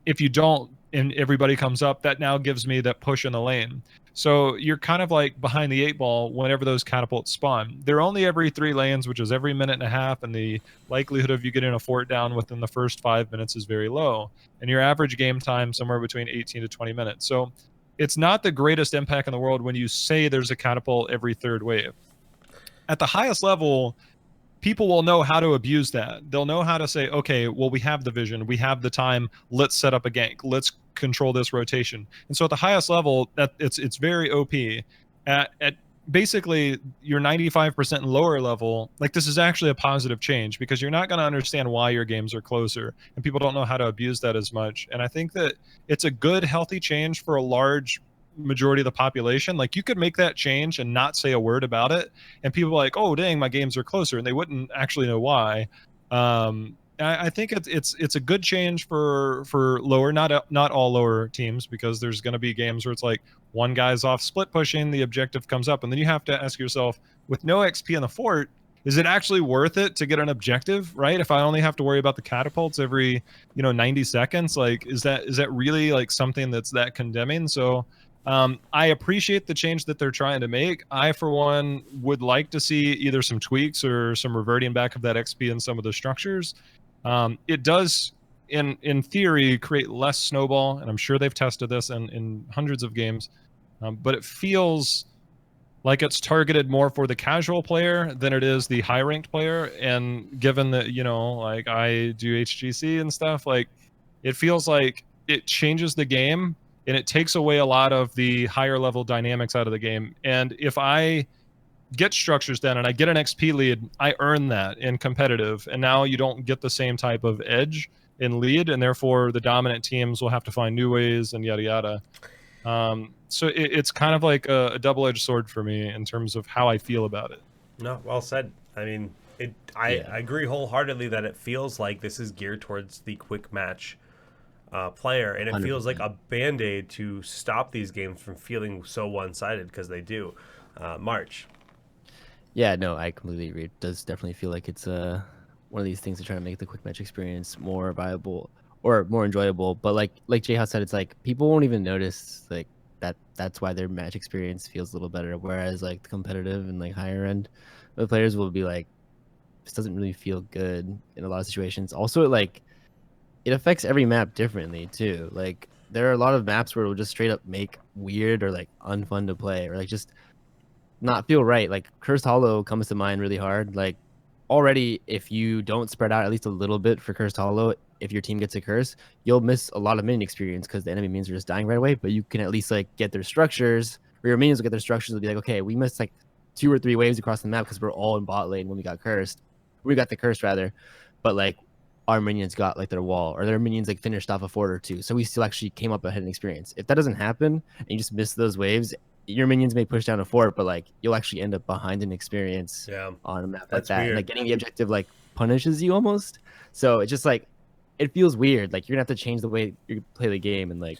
If you don't and everybody comes up, that now gives me that push in the lane. So you're kind of like behind the 8 ball whenever those catapults spawn. They're only every 3 lanes, which is every minute and a half, and the likelihood of you getting a fort down within the first 5 minutes is very low. And your average game time somewhere between 18 to 20 minutes. So it's not the greatest impact in the world when you say there's a catapult every 3rd wave. At the highest level, people will know how to abuse that. They'll know how to say, okay, well, we have the vision, we have the time, let's set up a gank, let's control this rotation. And so at the highest level, that it's very OP. At basically your 95% and lower level, like this is actually a positive change because you're not going to understand why your games are closer, and people don't know how to abuse that as much. And I think that it's a good, healthy change for a large majority of the population. Like you could make that change and not say a word about it, and people are like, oh dang, my games are closer, and they wouldn't actually know why. I think it's a good change for lower, not all lower teams, because there's going to be games where it's like one guy's off split pushing, the objective comes up, and then you have to ask yourself, with no XP in the fort, is it actually worth it to get an objective, right? If I only have to worry about the catapults every 90 seconds, like is that really like something that's that condemning? So I appreciate the change that they're trying to make. I, for one, would like to see either some tweaks or some reverting back of that XP in some of the structures. It does, in theory, create less snowball, and I'm sure they've tested this in hundreds of games, but it feels like it's targeted more for the casual player than it is the high-ranked player. And given that, like I do HGC and stuff, like it feels like it changes the game, and it takes away a lot of the higher level dynamics out of the game. And if I get structures done and I get an XP lead, I earn that in competitive. And now you don't get the same type of edge in lead, and therefore the dominant teams will have to find new ways and yada yada. So it's kind of like a double-edged sword for me in terms of how I feel about it. No, well said. I mean, I agree wholeheartedly that it feels like this is geared towards the quick match player, and it 100%. Feels like a band-aid to stop these games from feeling so one-sided, because they do. March. Yeah, no, I completely agree. It does definitely feel like it's one of these things to try to make the quick match experience more viable or more enjoyable. But like Jay said, it's like people won't even notice like that's why their match experience feels a little better. Whereas like the competitive and like higher end, the players will be like, this doesn't really feel good in a lot of situations. Also, it affects every map differently too. Like there are a lot of maps where it will just straight up make weird or like unfun to play, or like just not feel right. Like Cursed Hollow comes to mind really hard. Like already, if you don't spread out at least a little bit for Cursed Hollow, if your team gets a curse, you'll miss a lot of minion experience because the enemy minions are just dying right away. But you can at least like get their structures, or your minions will get their structures. Will be like, okay, we missed like 2 or 3 waves across the map because we're all in bot lane when we got cursed. We got the curse rather, but like our minions got like their wall or their minions like finished off a fort or two, so we still actually came up ahead in experience. If that doesn't happen and you just miss those waves, your minions may push down a fort, but like you'll actually end up behind in experience on a map like That's that. weird. And like getting the objective like punishes you almost. So it's just like it feels weird. Like you're gonna have to change the way you play the game, and like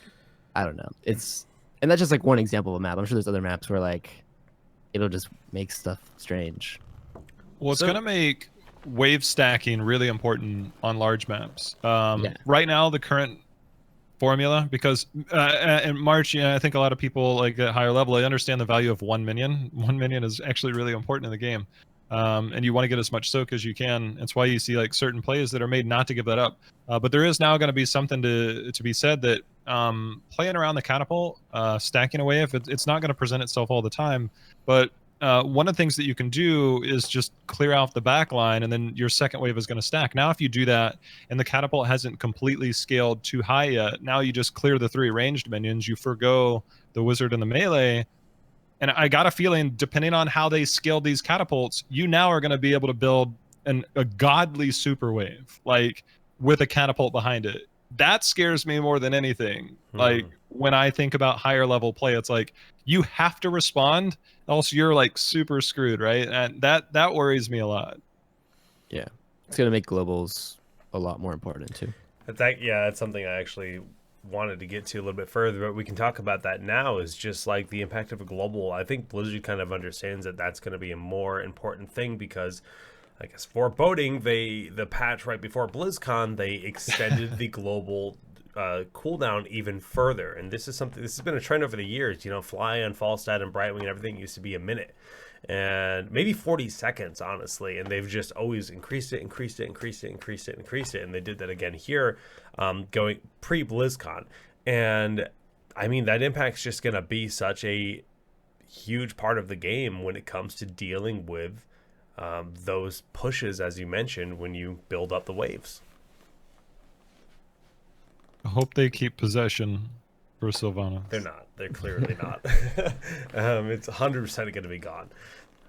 I don't know. And that's just like one example of a map. I'm sure there's other maps where like it'll just make stuff strange. Well, it's gonna make wave stacking really important on large maps. Right now, the current formula, because in March, I think a lot of people like at higher level, they understand the value of 1 minion. 1 minion is actually really important in the game. And you want to get as much soak as you can. That's why you see like certain plays that are made not to give that up. But there is now going to be something to be said that playing around the catapult, stacking away, if it's not going to present itself all the time, but one of the things that you can do is just clear out the back line, and then your second wave is going to stack. Now, if you do that and the catapult hasn't completely scaled too high yet, now you just clear the 3 ranged minions, you forgo the wizard and the melee. And I got a feeling, depending on how they scaled these catapults, you now are going to be able to build a godly super wave, like with a catapult behind it. That scares me more than anything. Like when I think about higher level play, it's like you have to respond, else you're like super screwed, right? And that worries me a lot. Yeah, it's gonna make globals a lot more important too. That's something I actually wanted to get to a little bit further, but we can talk about that now. Is just like the impact of a global. I think Blizzard kind of understands that that's going to be a more important thing because, I guess, foreboding the patch right before BlizzCon, they extended the global cooldown even further, and this has been a trend over the years. You know, Fly and Falstad and Brightwing and everything used to be a minute and maybe 40 seconds, honestly, and they've just always increased it, and they did that again here, going pre-BlizzCon. And I mean, that impact's just gonna be such a huge part of the game when it comes to dealing with those pushes, as you mentioned, when you build up the waves. I hope they keep possession for Sylvanas. They're not. They're clearly not. It's 100% going to be gone.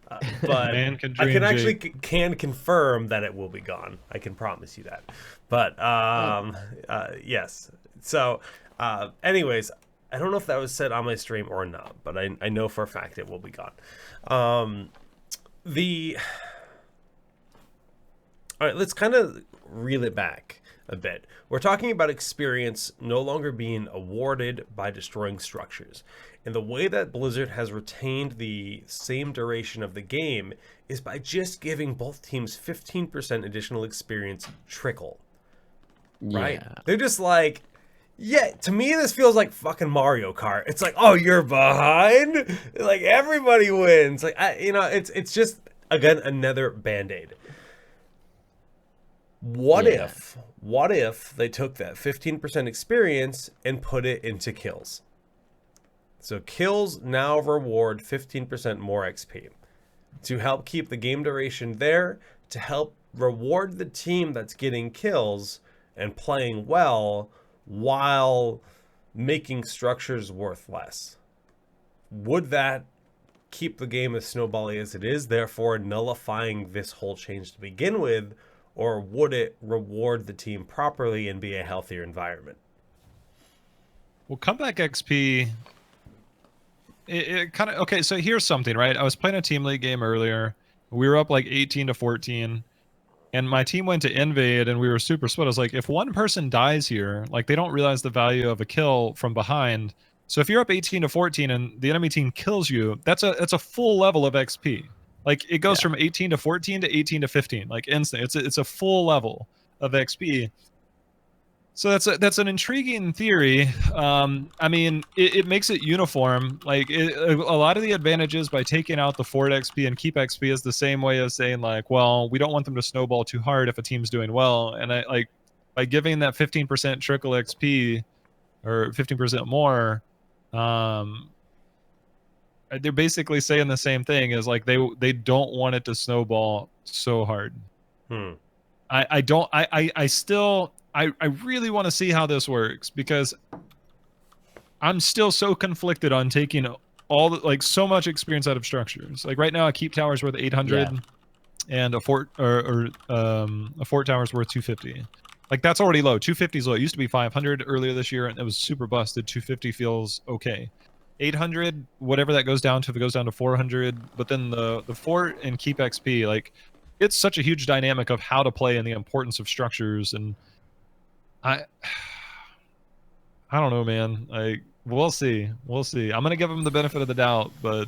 But I can actually can confirm that it will be gone. I can promise you that. But yes. So anyways, I don't know if that was said on my stream or not, but I know for a fact it will be gone. All right, let's kind of reel it back a bit. We're talking about experience no longer being awarded by destroying structures. And the way that Blizzard has retained the same duration of the game is by just giving both teams 15% additional experience trickle. Right? Yeah. They're just like, yeah, to me this feels like fucking Mario Kart. It's like, oh, you're behind? Like everybody wins. Like it's just again another band-aid. What if they took that 15% experience and put it into kills? So kills now reward 15% more XP to help keep the game duration there, to help reward the team that's getting kills and playing well while making structures worth less. Would that keep the game as snowbally as it is, therefore nullifying this whole change to begin with? Or would it reward the team properly and be a healthier environment? Well, comeback XP, it kind of, okay, so here's something, right? I was playing a team league game earlier. We were up like 18-14, and my team went to invade, and we were super split. I was like, if one person dies here, like they don't realize the value of a kill from behind. So if you're up 18-14 and the enemy team kills you, that's a full level of XP. Like it goes from 18-14 to 18-15, like instant. It's a full level of XP. So that's an intriguing theory. I mean, it makes it uniform. Like a lot of the advantages by taking out the forward XP and keep XP is the same way as saying like, well, we don't want them to snowball too hard if a team's doing well. And I like by giving that 15% trickle XP or 15% more, they're basically saying the same thing as like they don't want it to snowball so hard. I really want to see how this works because I'm still so conflicted on taking all the, like so much experience out of structures. Like right now, a keep tower's worth 800, and a fort a fort tower's worth 250. Like that's already low. 250 is low. It used to be 500 earlier this year, and it was super busted. 250 feels okay. 800, whatever that goes down to, if it goes down to 400, but then the fort and keep XP, like it's such a huge dynamic of how to play and the importance of structures. And I don't know, man. Like we'll see. I'm gonna give him the benefit of the doubt, but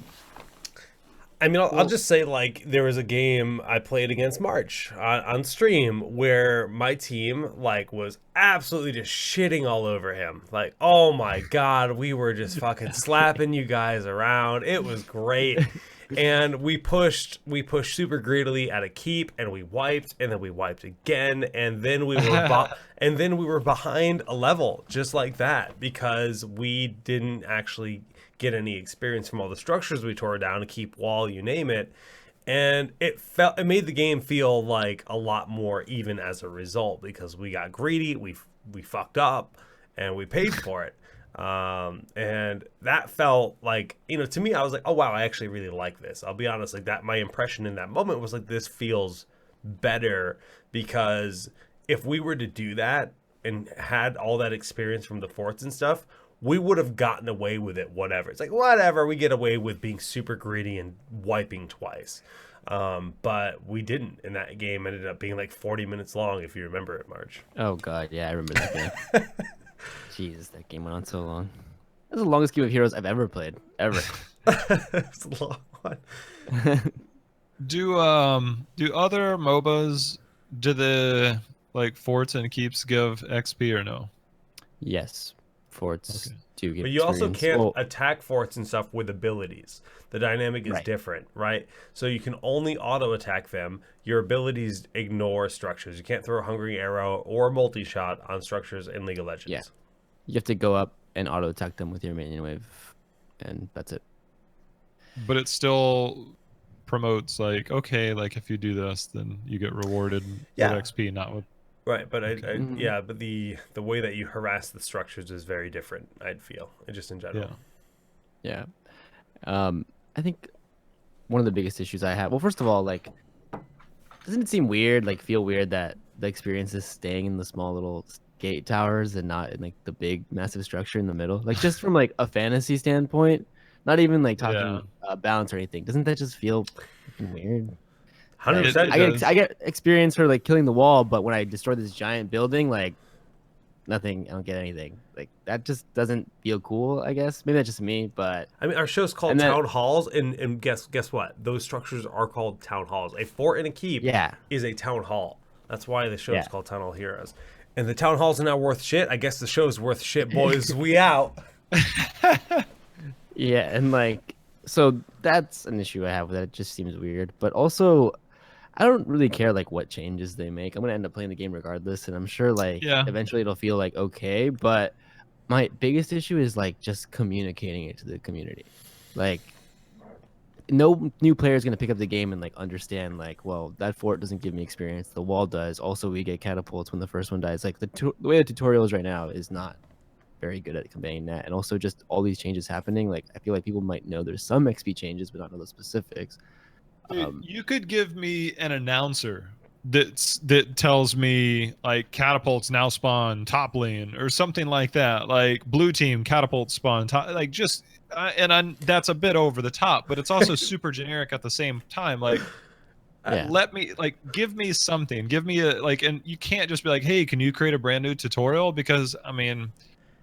I mean, I'll just say, like, there was a game I played against March on stream where my team, like, was absolutely just shitting all over him. Like, oh my God, we were just fucking slapping you guys around. It was great. And we pushed super greedily at a keep, and we wiped, and then we wiped again, and then we were behind a level just like that because we didn't actually get any experience from all the structures we tore down, to keep wall, you name it. And it made the game feel like a lot more even as a result because we got greedy, we fucked up, and we paid for it. And that felt like, you know, to me, I was like, oh wow, I actually really like this. I'll be honest, like that, my impression in that moment was like, this feels better, because if we were to do that and had all that experience from the forts and stuff, we would have gotten away with it, whatever. It's like, whatever, we get away with being super greedy and wiping twice. But we didn't, and that game ended up being like 40 minutes long, if you remember it, March. Oh god, yeah, I remember that game. Jesus, that game went on so long. That's the longest game of Heroes I've ever played, ever. It's a long one. Do other MOBAs, do the like forts and keeps give XP or no? Yes, forts do give. But you also experience. can't attack forts and stuff with abilities. The dynamic is different, right? So you can only auto attack them. Your abilities ignore structures. You can't throw a hungry arrow or multi-shot on structures in League of Legends. Yeah. You have to go up and auto attack them with your minion wave, and that's it. But it still promotes like, okay, like if you do this, then you get rewarded with XP, not with. Right, but yeah, but the way that you harass the structures is very different, I'd feel, just in general. Yeah. I think one of the biggest issues I have, well, first of all, like, doesn't it seem weird, like feel weird that the experience is staying in the small little gate towers and not in like the big massive structure in the middle? Like just from like a fantasy standpoint, not even like talking balance or anything. Doesn't that just feel fucking weird? 100%. I get experience for like killing the wall, but when I destroy this giant building, like nothing, I don't get anything. Like that just doesn't feel cool, I guess. Maybe that's just me, but I mean, our show's called Town Halls, and guess what? Those structures are called Town Halls. A fort and a keep is a town hall. That's why the show is called Town Hall Heroes. And the town halls are now worth shit. I guess the show's worth shit, boys. We out. Yeah, and like, so that's an issue I have with that. It just seems weird. But also, I don't really care like what changes they make. I'm gonna end up playing the game regardless, and I'm sure like eventually it'll feel like okay. But my biggest issue is like just communicating it to the community. Like, no new player is gonna pick up the game and like understand like, well, that fort doesn't give me experience. The wall does. Also, we get catapults when the first one dies. Like the way the tutorial is right now is not very good at conveying that. And also just all these changes happening. Like I feel like people might know there's some XP changes, but not know the specifics. Dude, you could give me an announcer that tells me like catapults now spawn top lane or something like that. Like blue team catapult spawn top, like just that's a bit over the top, but it's also super generic at the same time. Like let me like give me something, give me a like, and you can't just be like, hey, can you create a brand new tutorial? Because I mean,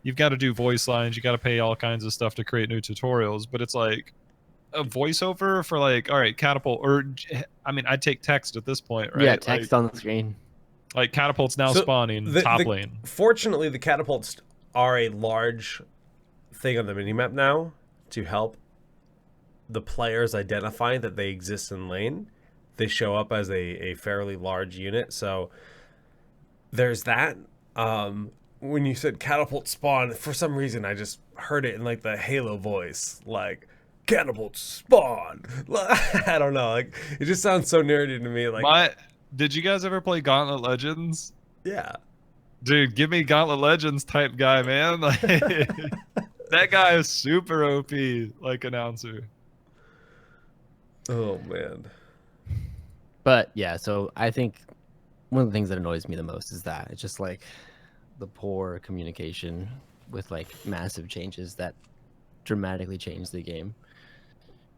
you've got to do voice lines, you got to pay all kinds of stuff to create new tutorials, but it's like a voiceover for like, all right, catapult, or I mean, I'd take text at this point, right? Yeah, text on the screen. Like catapults now spawning top lane. Fortunately, the catapults are a large thing on the minimap now to help the players identify that they exist in lane. They show up as a fairly large unit, so there's that. When you said catapult spawn, for some reason I just heard it in like the Halo voice, like catapult spawn. I don't know, like it just sounds so nerdy to me. Like, did you guys ever play Gauntlet Legends? Yeah, dude, give me Gauntlet Legends type guy, man. That guy is super OP, like announcer. Oh man. But yeah, so I think one of the things that annoys me the most is that it's just like the poor communication with like massive changes that dramatically change the game.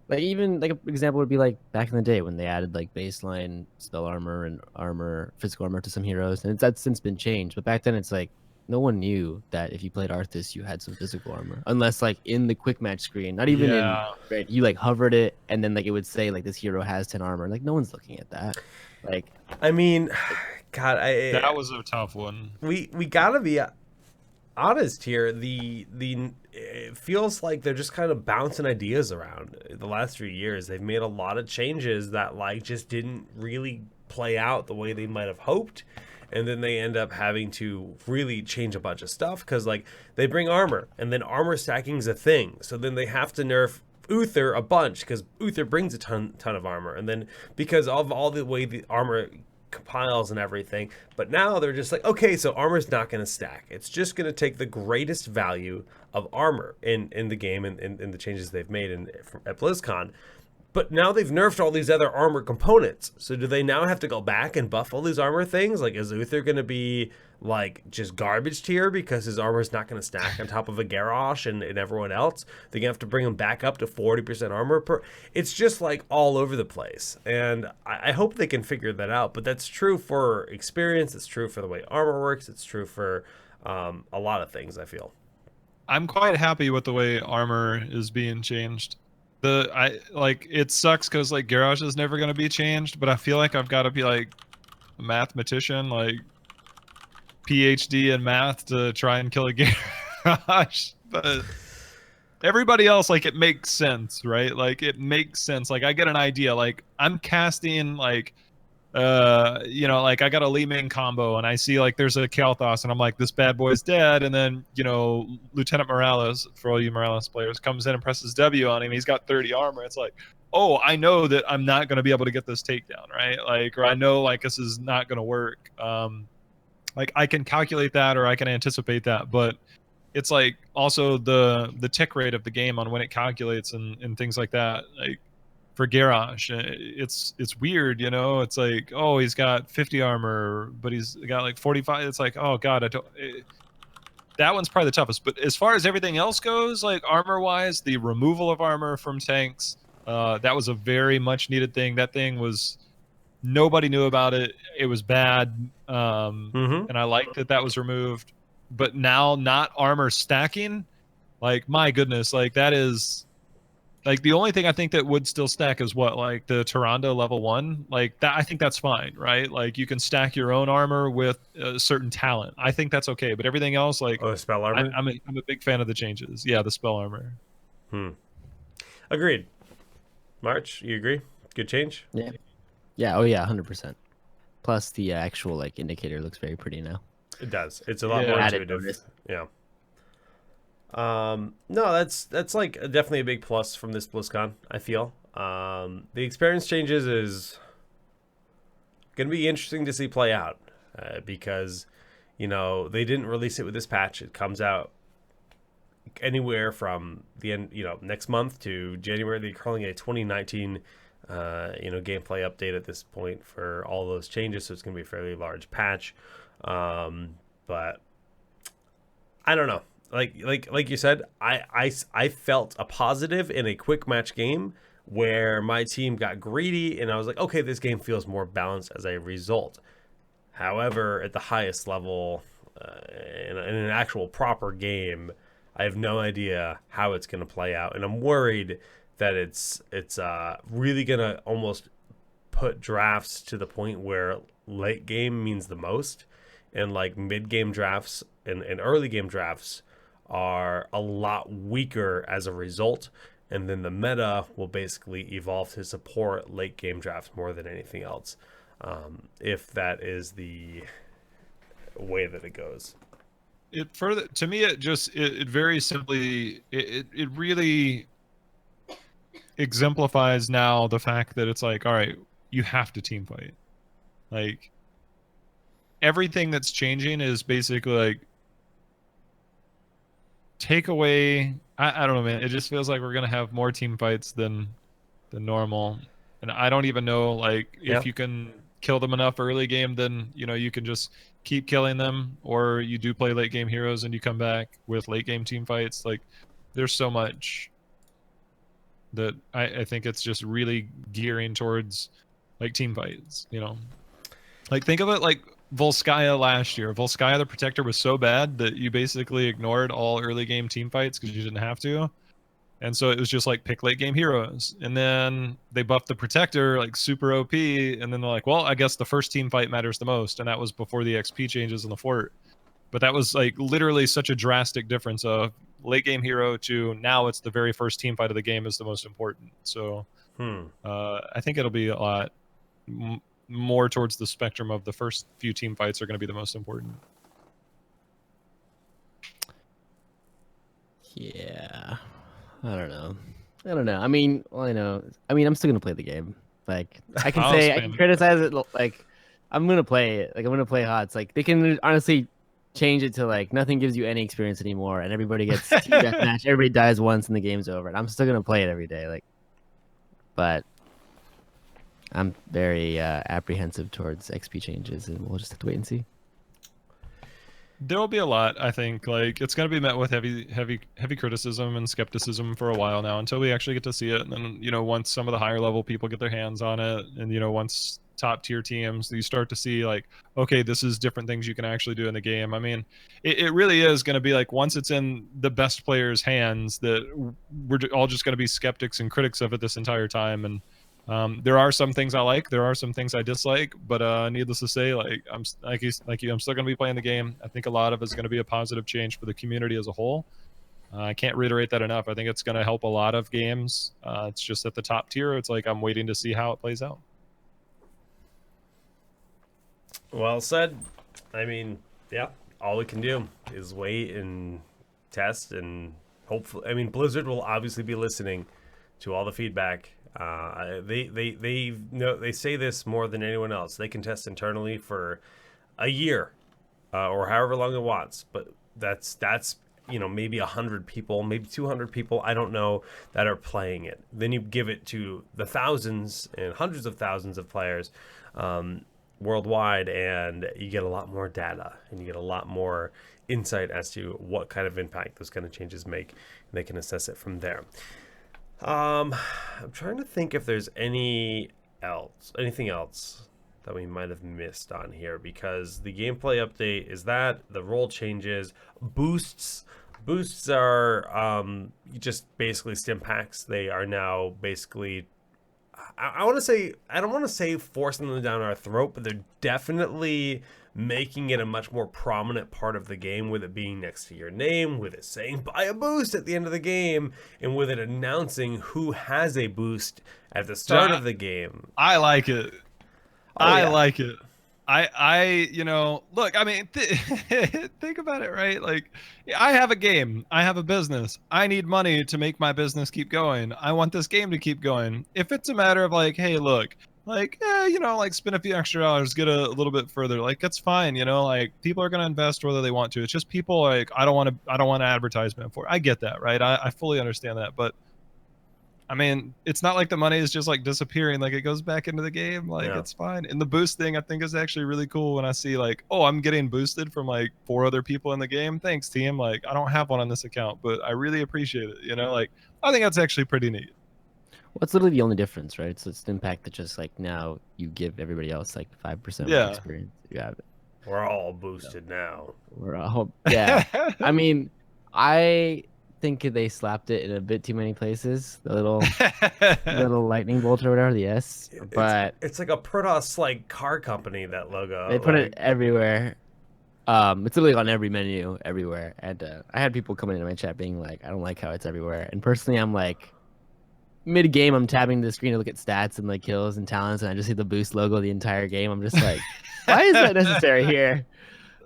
Like even like an example would be like back in the day when they added like baseline spell armor and armor, physical armor to some heroes, and that's since been changed. But back then it's like no one knew that if you played Arthas, you had some physical armor, unless like in the quick match screen, not even in Yeah, right, you like hovered it and then like it would say like this hero has 10 armor. Like no one's looking at that. Like I mean, God, that was a tough one. we gotta be honest here. The it feels like they're just kind of bouncing ideas around. The last 3 years, they've made a lot of changes that like just didn't really play out the way they might have hoped, and then they end up having to really change a bunch of stuff because like they bring armor, and then armor stacking is a thing, so then they have to nerf Uther a bunch because Uther brings a ton of armor, and then because of all the way the armor compiles and everything. But now they're just like, okay, so armor's not going to stack. It's just going to take the greatest value of armor in the game and in the changes they've made at BlizzCon. But now they've nerfed all these other armor components. So do they now have to go back and buff all these armor things? Like, is Uther going to be like just garbage tier because his armor is not going to stack on top of a Garrosh and everyone else? They're going to have to bring him back up to 40% armor per. It's just like all over the place. And I hope they can figure that out. But that's true for experience. It's true for the way armor works. It's true for a lot of things, I feel. I'm quite happy with the way armor is being changed. It sucks because like Garrosh is never gonna be changed, but I feel like I've got to be like a mathematician, like PhD in math to try and kill a Garrosh. But everybody else, like, it makes sense, right? Like it makes sense. Like I get an idea. Like I'm casting like like I got a Li Ming combo and I see like there's a Kael'thas and I'm like, this bad boy's dead, and then Lieutenant Morales, for all you Morales players, comes in and presses W on him. He's got 30 armor. It's like, oh, I know that I'm not going to be able to get this takedown, right? Like, or I know like this is not going to work. Like I can calculate that or I can anticipate that, but it's like also the tick rate of the game on when it calculates and things like that. Like for Garrosh, it's weird, It's like, oh, he's got 50 armor, but he's got like 45. It's like, oh god, that one's probably the toughest. But as far as everything else goes, like armor-wise, the removal of armor from tanks, that was a very much needed thing. That thing was, nobody knew about it. It was bad, and I liked that was removed. But now, not armor stacking, like my goodness, like that is. Like the only thing I think that would still stack is what, like the Tyrande level 1, like that. I think that's fine, right? Like you can stack your own armor with a certain talent. I think that's okay. But everything else, like, Spell armor. I'm a big fan of the changes. Yeah, the spell armor. Agreed. March, you agree? Good change. yeah. Yeah, oh yeah, 100%. Plus the actual like indicator looks very pretty now. It does. It's a lot Yeah. more Added intuitive. notice. Yeah. No, that's like definitely a big plus from this BlizzCon, I feel. The experience changes is gonna be interesting to see play out, because they didn't release it with this patch. It comes out anywhere from the end, next month to January. They're calling it a 2019 gameplay update at this point for all those changes, so it's gonna be a fairly large patch. But I don't know. Like you said, I felt a positive in a quick match game where my team got greedy, and I was like, okay, this game feels more balanced as a result. However, at the highest level, in an actual proper game, I have no idea how it's going to play out, and I'm worried that it's really going to almost put drafts to the point where late game means the most, and like mid game drafts and early game drafts are a lot weaker as a result, and then the meta will basically evolve to support late game drafts more than anything else, if that is the way that it goes. It further, to me, it very simply, it really exemplifies now the fact that it's like, all right, you have to team fight. Like everything that's changing is basically like, take away. I don't know, man. It just feels like we're gonna have more team fights than normal, and I don't even know like Yeah. if you can kill them enough early game, then you can just keep killing them, or you do play late game heroes and you come back with late game team fights. Like, there's so much that I think it's just really gearing towards like team fights. Like, think of it like Volskaya last year. Volskaya the Protector was so bad that you basically ignored all early game team fights because you didn't have to. And so it was just like pick late game heroes. And then they buffed the Protector like super OP. And then they're like, well, I guess the first team fight matters the most. And that was before the XP changes in the fort. But that was like literally such a drastic difference of late game hero to now it's the very first team fight of the game is the most important. So I think it'll be a lot more towards the spectrum of the first few team fights are going to be the most important. Yeah. I don't know. I mean, I'm still gonna play the game. Like, I can say, I can criticize it. Like, I'm gonna play it. Like, I'm gonna play HOTS. Like, they can honestly change it to like nothing gives you any experience anymore, and everybody gets team deathmatch. Everybody dies once, and the game's over. And I'm still gonna play it every day. Like, but I'm very apprehensive towards XP changes, and we'll just have to wait and see. There will be a lot, I think. Like, it's going to be met with heavy criticism and skepticism for a while now until we actually get to see it. And then, once some of the higher level people get their hands on it, and once top tier teams, you start to see like, okay, this is different things you can actually do in the game. I mean, it really is going to be like once it's in the best players' hands that we're all just going to be skeptics and critics of it this entire time. And there are some things I like, there are some things I dislike, but needless to say, like I'm still going to be playing the game. I think a lot of it's going to be a positive change for the community as a whole. I can't reiterate that enough. I think it's going to help a lot of games. It's just at the top tier. It's like I'm waiting to see how it plays out. Well said. I mean, yeah, all we can do is wait and test, and hopefully, I mean, Blizzard will obviously be listening to all the feedback. They say this more than anyone else. They can test internally for a year, or however long it wants. But that's maybe 100 people, maybe 200 people, I don't know, that are playing it. Then you give it to the thousands and hundreds of thousands of players worldwide, and you get a lot more data, and you get a lot more insight as to what kind of impact those kind of changes make, and they can assess it from there. I'm trying to think if there's anything else that we might have missed on here, because the gameplay update is that the role changes, boosts are just basically stim packs. They are now basically, I want to say, I don't want to say forcing them down our throat, but they're definitely making it a much more prominent part of the game, with it being next to your name, with it saying buy a boost at the end of the game, and with it announcing who has a boost at the start of the game. I like it. I like it. Look, I mean, think about it, right? Like, I have a game, I have a business, I need money to make my business keep going. I want this game to keep going. If it's a matter of like, hey, look, like, like spend a few extra dollars, get a little bit further, like, that's fine. Like, people are going to invest whether they want to. It's just people like, I don't want an advertisement for it. I get that, right? I fully understand that, but I mean, it's not like the money is just like disappearing. Like, it goes back into the game. Like, it's fine. And the boost thing, I think, is actually really cool when I see like, oh, I'm getting boosted from like 4 other people in the game. Thanks, team. Like, I don't have one on this account, but I really appreciate it. Like, I think that's actually pretty neat. Well, it's literally the only difference, right? So it's the impact that just like now you give everybody else like 5% more experience. You have it. We're all boosted now. We're all, yeah. I mean, I think they slapped it in a bit too many places. The little lightning bolt or whatever. Yes, but it's like a Protoss like car company, that logo. They put it everywhere. It's literally on every menu everywhere. And I had people coming into my chat being like, I don't like how it's everywhere. And personally, I'm like, mid game, I'm tabbing the screen to look at stats and like kills and talents, and I just see the boost logo the entire game. I'm just like, why is that necessary here?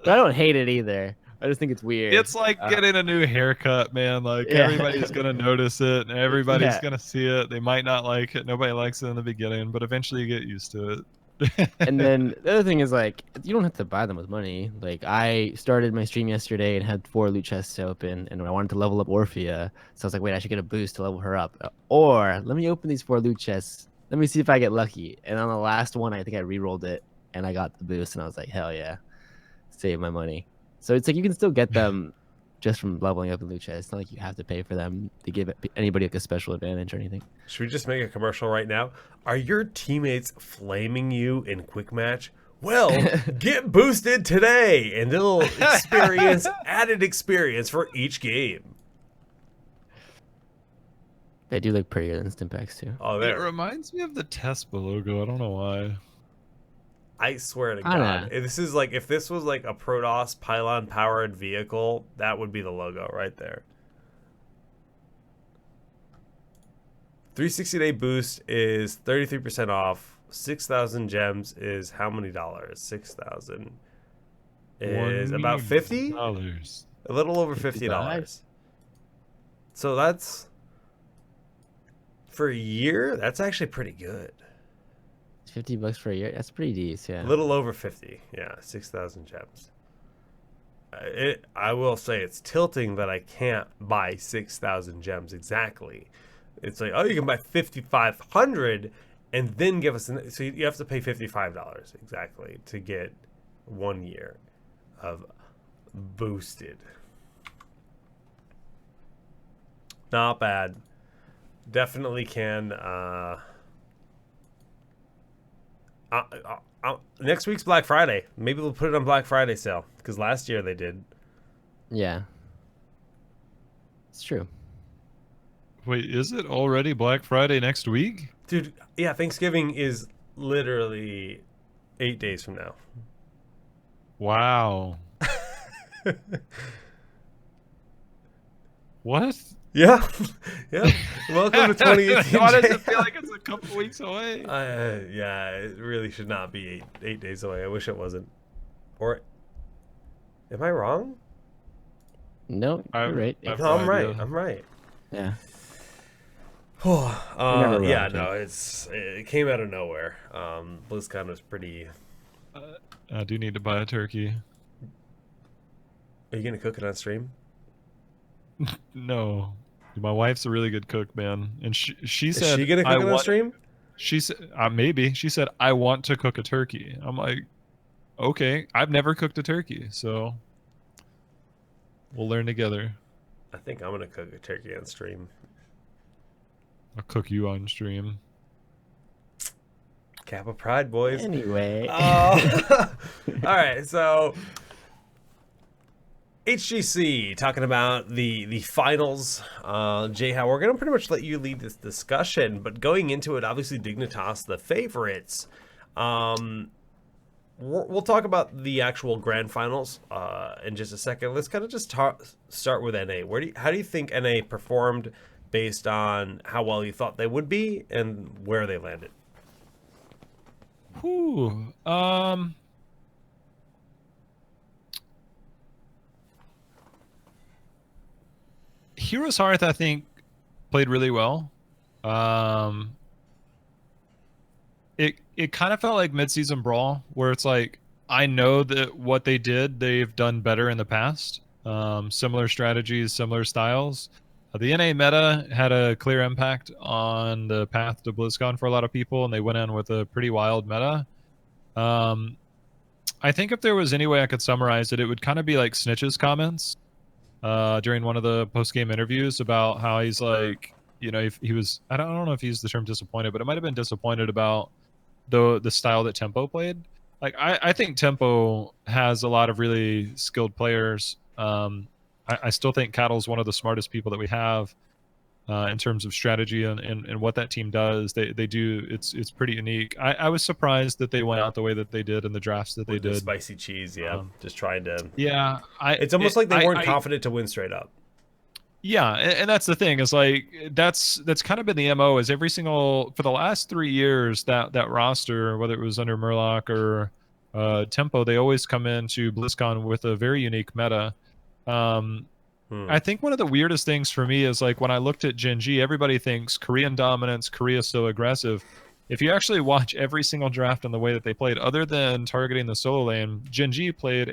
But I don't hate it either. I just think it's weird. It's like getting a new haircut, man. Like, everybody's gonna notice it, and everybody's gonna see it. They might not like it. Nobody likes it in the beginning, but eventually you get used to it. And then the other thing is like you don't have to buy them with money. Like I started my stream yesterday and had 4 loot chests open, and I wanted to level up Orphea, so I was like, wait, I should get a boost to level her up, or let me open these 4 loot chests. Let me see if I get lucky. And on the last one, I think I re-rolled it and I got the boost, and I was like, hell yeah, save my money. So it's like you can still get them just from leveling up the loot chest. It's not like you have to pay for them to give anybody like a special advantage or anything. Should we just make a commercial right now? Are your teammates flaming you in quick match? Well, get boosted today, and it'll experience added experience for each game. They do look prettier than Stimpaks too. Oh, It there! reminds me of the Tespa logo. I don't know why. I swear to I God, know. this is like if this was like a Protoss pylon powered vehicle, that would be the logo right there. 360-day boost is 33% off. 6,000 gems is how many dollars? 6,000 is about 50? $50. A little over $50. 55? So that's for a year. That's actually pretty good. $50 for a year. That's pretty decent. A Yeah. little over 50. Yeah, 6,000 gems. I will say it's tilting that I can't buy 6,000 gems exactly. It's like, oh, you can buy 5,500 and then give us so you have to pay $55 exactly to get 1 year of boosted. Not bad. Definitely can. Next week's Black Friday. Maybe we'll put it on Black Friday sale because last year they did. Yeah. It's true. Wait, is it already Black Friday next week? Dude, yeah, Thanksgiving is literally 8 days from now. Wow. What? Yeah. Yeah. Welcome to 2018. Why does Jay. it feel like it's a couple weeks away? Yeah, it really should not be eight days away. I wish it wasn't. Or am I wrong? No, you're right. I've No, I'm no right. idea. I'm right. Yeah. Yeah, wrong, no, it came out of nowhere. BlizzCon was pretty. I do need to buy a turkey. Are you gonna cook it on stream? No. My wife's a really good cook, man. And she said, Is she gonna cook it on stream? She said, maybe. She said, I want to cook a turkey. I'm like, okay. I've never cooked a turkey, so we'll learn together. I think I'm gonna cook a turkey on stream. I'll cook you on stream. Kappa Pride, boys. Anyway. All right, so HGC talking about the finals. Jay, how we're gonna pretty much let you lead this discussion, but going into it, obviously Dignitas the favorites. We'll talk about the actual grand finals in just a second. Let's kind of just start with NA. How do you think NA performed based on how well you thought they would be and where they landed? Whew. Heroes Hearth, I think, played really well. It kind of felt like mid-season brawl, where it's like, I know that what they did, they've done better in the past. Similar strategies, similar styles. The NA meta had a clear impact on the path to BlizzCon for a lot of people, and they went in with a pretty wild meta. I think if there was any way I could summarize it, it would kind of be like Snitch's comments during one of the post-game interviews about how he's like, you know, if he was, I don't know if he used the term disappointed, but it might have been disappointed about the style that Tempo played. Like, I think Tempo has a lot of really skilled players. I still think Cattle's one of the smartest people that we have in terms of strategy and what that team does. They do, it's pretty unique. I was surprised that they went out the way that they did in the drafts that they With the did. spicy cheese, yeah. Just trying to. Yeah, It's almost like they weren't confident to win straight up. Yeah, and that's the thing, is like that's kind of been the MO, is every single, for the last 3 years, that roster, whether it was under Murloc or Tempo, they always come into BlizzCon with a very unique meta. I think one of the weirdest things for me is, like, when I looked at Gen G, everybody thinks Korean dominance, Korea's so aggressive. if you actually watch every single draft and the way that they played, other than targeting the solo lane, Gen G played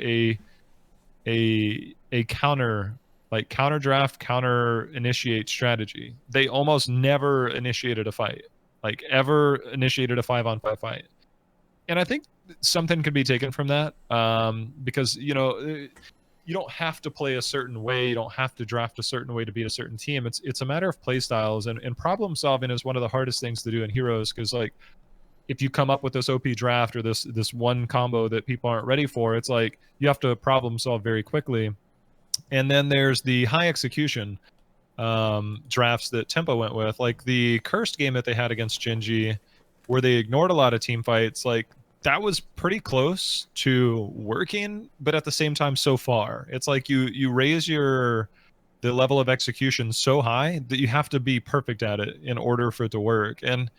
a counter, like counter draft, counter initiate strategy. They almost never initiated a fight, like ever initiated a 5-on-5 fight. And I think something could be taken from that, because you don't have to play a certain way, you don't have to draft a certain way to beat a certain team. It's a matter of play styles, and problem solving is one of the hardest things to do in Heroes, because like if you come up with this OP draft or this one combo that people aren't ready for, it's like you have to problem solve very quickly. And then there's the high execution drafts that Tempo went with, like the cursed game that they had against Gen G, where they ignored a lot of team fights. Like that was pretty close to working, but at the same time so far. It's like you raise the level of execution so high that you have to be perfect at it in order for it to work. And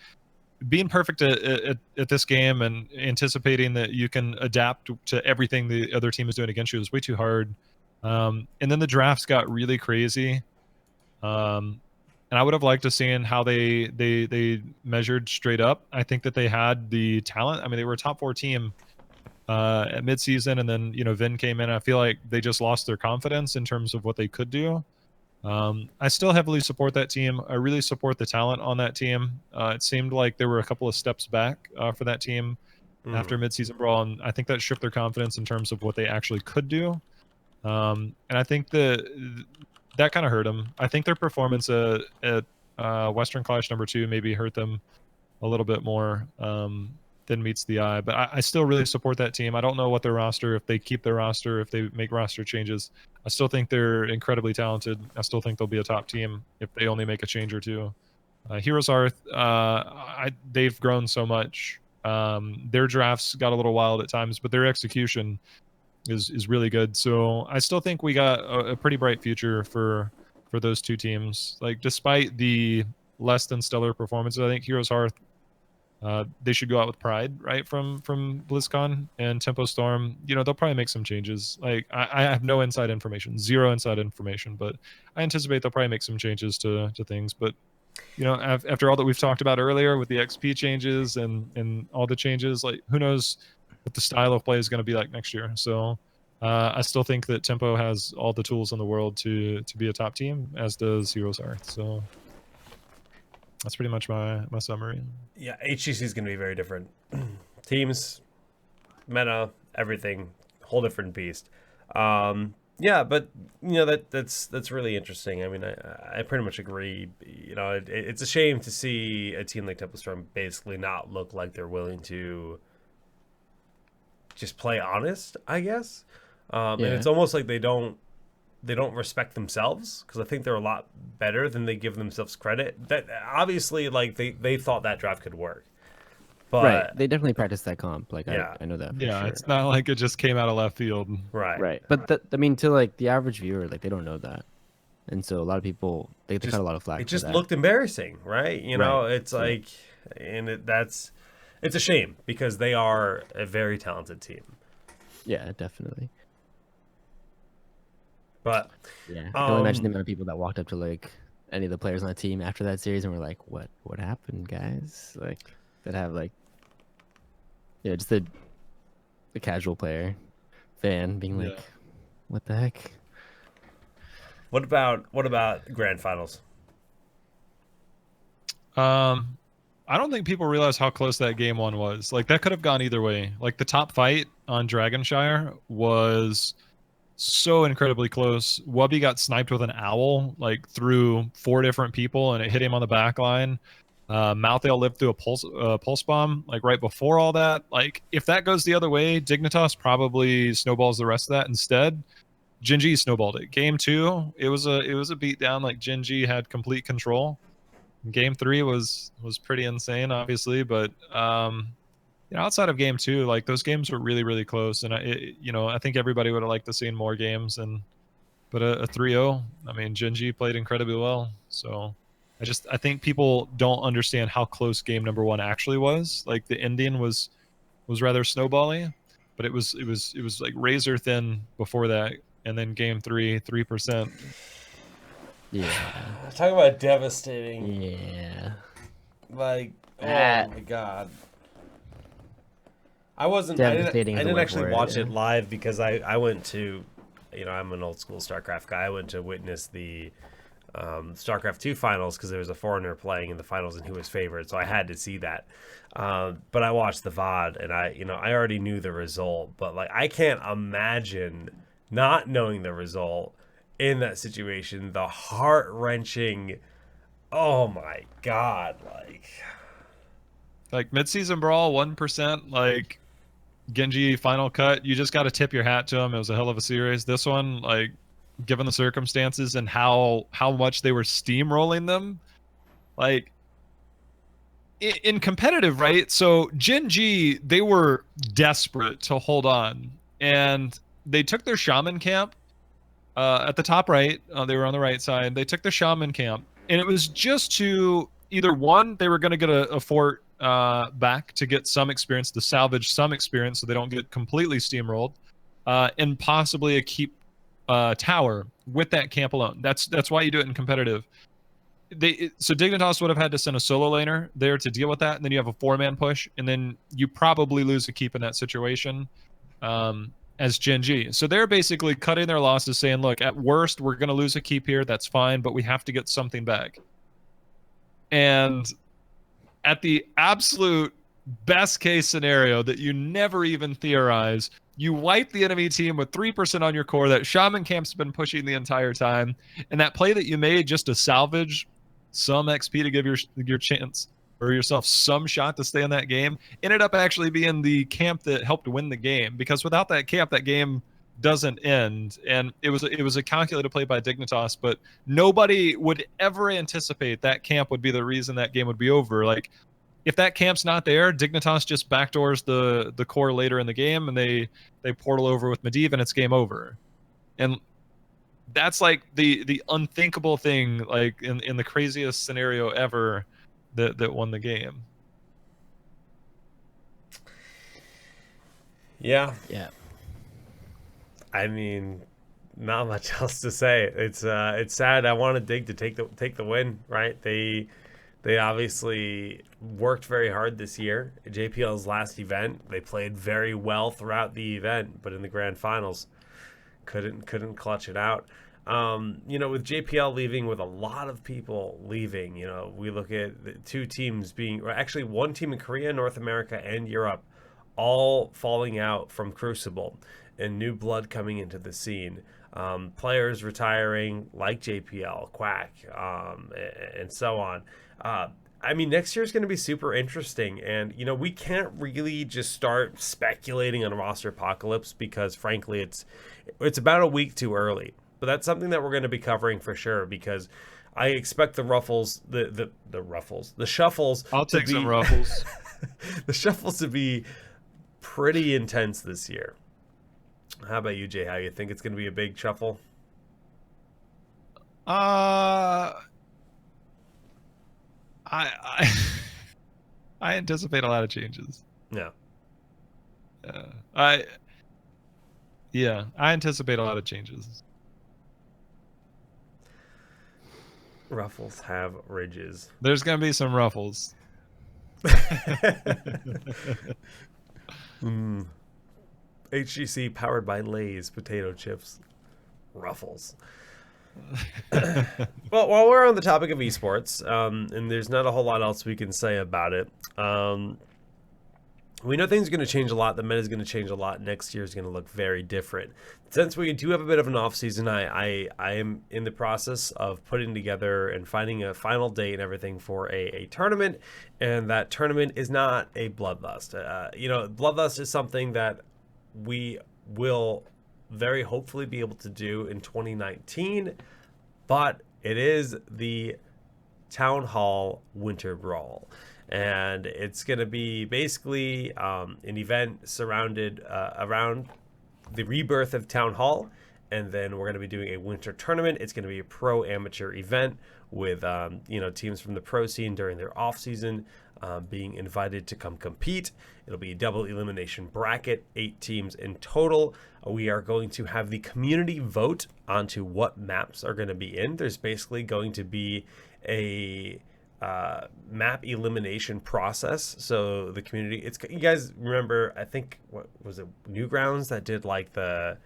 being perfect at this game and anticipating that you can adapt to everything the other team is doing against you is way too hard. And then the drafts got really crazy. And I would have liked to seen how they measured straight up. I think that they had the talent. I mean, they were a top 4 team at midseason, and then Vin came in. I feel like they just lost their confidence in terms of what they could do. I still heavily support that team. I really support the talent on that team. It seemed like there were a couple of steps back for that team after midseason brawl, and I think that shook their confidence in terms of what they actually could do. And I think that kind of hurt them. I think their performance at Western Clash #2 maybe hurt them a little bit more than meets the eye. But I still really support that team. I don't know what their roster, if they keep their roster, if they make roster changes. I still think they're incredibly talented. I still think they'll be a top team if they only make a change or two. Heroes Arth, they've grown so much. Their drafts got a little wild at times, but their execution is really good. So I still think we got a pretty bright future for those two teams. Like despite the less than stellar performances, I think Heroes Hearth, they should go out with pride, right, from BlizzCon. And Tempo Storm, they'll probably make some changes. Like I have no inside information, zero inside information, but I anticipate they'll probably make some changes to things. But after all that we've talked about earlier with the XP changes and all the changes, like who knows what the style of play is going to be like next year. So I still think that Tempo has all the tools in the world to be a top team, as does Heroes Arth. So that's pretty much my summary. Yeah, HGC is going to be very different. Teams, meta, everything, whole different beast. Yeah, but that's really interesting. I mean, I pretty much agree. It's a shame to see a team like Tempo Storm basically not look like they're willing to just play honest, I guess. And it's almost like they don't respect themselves, because I think they're a lot better than they give themselves credit. That obviously, like they thought that draft could work, but right, they definitely practiced that comp. Like I know that. For sure. It's not like it just came out of left field. Right. But to like the average viewer, like they don't know that, and so a lot of people they cut a lot of flack. It just for that. looked embarrassing, right? It's right. like, and it's a shame, because they are a very talented team. Yeah, definitely. But yeah, I can only imagine the amount of people that walked up to like any of the players on the team after that series and were like, "What happened, guys?" Like that have like, just the casual player fan being like, "What the heck?" What about grand finals? I don't think people realize how close that game 1 was. Like that could have gone either way. Like the top fight on Dragonshire was so incredibly close. Wubby got sniped with an owl, like through 4 different people, and it hit him on the back line. Malthael lived through a pulse bomb, like right before all that. Like if that goes the other way, Dignitas probably snowballs the rest of that instead. Gen G snowballed it. Game 2, it was a beatdown. Like Gen G had complete control. Game 3 was pretty insane, obviously, but outside of game 2, like those games were really, really close, and I think everybody would have liked to see more games. But a 3-0, I mean, Gen G played incredibly well. So I think people don't understand how close game number 1 actually was. Like the ending was rather snowbally, but it was like razor thin before that, and then game 3, 3%. Yeah. Talk about devastating. Yeah. Like, That- Oh my god. I wasn't. Devastating I is the didn't word actually for it, watch yeah. it live because I went to, I'm an old school StarCraft guy. I went to witness the StarCraft 2 finals because there was a foreigner playing in the finals and he was favored, so I had to see that. But I watched the VOD and I already knew the result, but like I can't imagine not knowing the result in that situation. The heart wrenching. Oh my god! Like mid-season brawl, 1%. Like Genji final cut, you just got to tip your hat to him. It was a hell of a series. This one, like, given the circumstances and how much they were steamrolling them, like in competitive, right? So Genji, they were desperate to hold on, and they took their shaman camp at the top right. They were on the right side. They took the shaman camp, and it was just to either one, they were going to get a fort back to get some experience, to salvage some experience, so they don't get completely steamrolled, and possibly a keep tower with that camp alone. That's why you do it in competitive. So Dignitas would have had to send a solo laner there to deal with that, and then you have a 4-man push, and then you probably lose a keep in that situation. As Gen G. So they're basically cutting their losses, saying, look, at worst, we're going to lose a keep here. That's fine, but we have to get something back. And at the absolute best case scenario that you never even theorize, you wipe the enemy team with 3% on your core that Shaman Camp's been pushing the entire time. And that play that you made just to salvage some XP to give your chance or yourself some shot to stay in that game ended up actually being the camp that helped win the game, because without that camp, that game doesn't end. And it was a calculated play by Dignitas, but nobody would ever anticipate that camp would be the reason that game would be over. Like, if that camp's not there, Dignitas just backdoors the core later in the game, and they portal over with Medivh, and it's game over. And that's like the unthinkable thing, like in the craziest scenario ever, that won the game. Yeah. Yeah. I mean, not much else to say. It's sad. I wanted Dig to take the win, right? They obviously worked very hard this year. JPL's last event, they played very well throughout the event, but in the grand finals, couldn't clutch it out. With JPL leaving, with a lot of people leaving, we look at the two teams being, or actually one team in Korea, North America, and Europe, all falling out from Crucible, and new blood coming into the scene. Players retiring like JPL, Quack, and so on. Next year is going to be super interesting, and we can't really just start speculating on a roster apocalypse because, frankly, it's about a week too early. But that's something that we're going to be covering for sure, because I expect the shuffles. I'll take some ruffles. The shuffles to be pretty intense this year. How about you, Jay? How you think it's going to be a big shuffle? I anticipate a lot of changes. No. I anticipate a lot of changes. Ruffles have ridges. There's gonna be some ruffles. HGC powered by Lay's potato chips. Ruffles. Well, while we're on the topic of esports, and there's not a whole lot else we can say about it, we know things are going to change a lot. The meta is going to change a lot. Next year is going to look very different. Since we do have a bit of an off season, I am in the process of putting together and finding a final date and everything for a tournament, and that tournament is not a Bloodlust. Bloodlust is something that we will very hopefully be able to do in 2019, but it is the TownHall Winter Brawl. And it's going to be basically an event surrounded around the rebirth of TownHall. And then we're going to be doing a winter tournament. It's going to be a pro amateur event with teams from the pro scene during their off season being invited to come compete. It'll be a double elimination bracket, 8 teams in total. We are going to have the community vote onto what maps are going to be in. There's basically going to be a map elimination process. So the community, it's, you guys remember, I think, what was it, Newgrounds that did like the,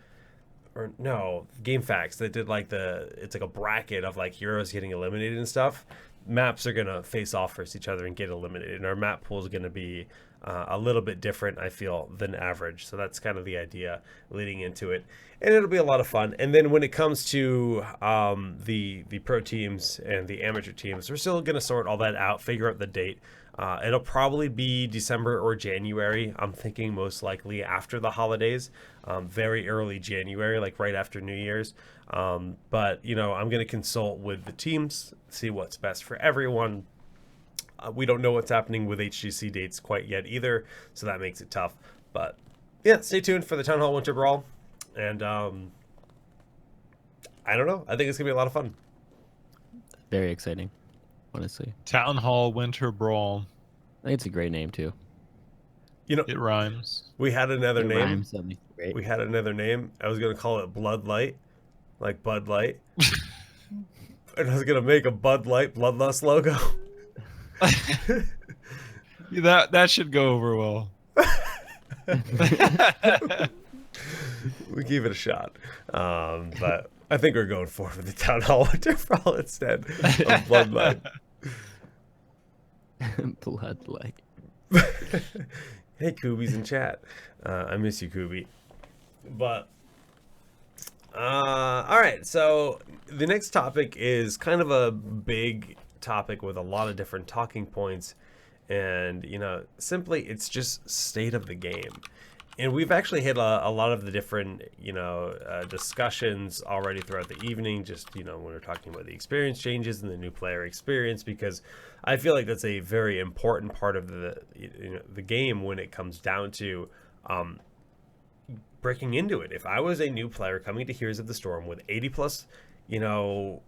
or no, GameFAQs that did like the, it's like a bracket of like heroes getting eliminated and stuff. Maps are gonna face off versus each other and get eliminated, and our map pool is gonna be a little bit different, I feel, than average. So that's kind of the idea leading into it, and it'll be a lot of fun. And then when it comes to the pro teams and the amateur teams, we're still gonna sort all that out, figure out the date. It'll probably be December or January. I'm thinking most likely after the holidays, very early January, like right after New Year's. But, you know, I'm going to consult with the teams, see what's best for everyone. We don't know what's happening with HGC dates quite yet either, so that makes it tough. But, yeah, stay tuned for the Town Hall Winter Brawl. And, I don't know. I think it's going to be a lot of fun. Very exciting, honestly. Town Hall Winter Brawl. I think it's a great name too. You know, It rhymes. we had another It name. rhymes, that makes it great. We had another name. I was going to call it Blood Light, like Bud Light. And I was going to make a Bud Light Bloodlust logo. That should go over well. We give it a shot. But I think we're going for the Town Hall Winter Brawl instead of Blood Light. Blood Light. Hey, Kubi's in chat. I miss you, Kubi. But, all right. So the next topic is kind of a big topic with a lot of different talking points. And, you know, simply it's just state of the game. And we've actually hit a lot of the different, you know, discussions already throughout the evening, just, you know, when we're talking about the experience changes and the new player experience, because I feel like that's a very important part of the, you know, the game when it comes down to breaking into it. If I was a new player coming to Heroes of the Storm with 80 plus, you know,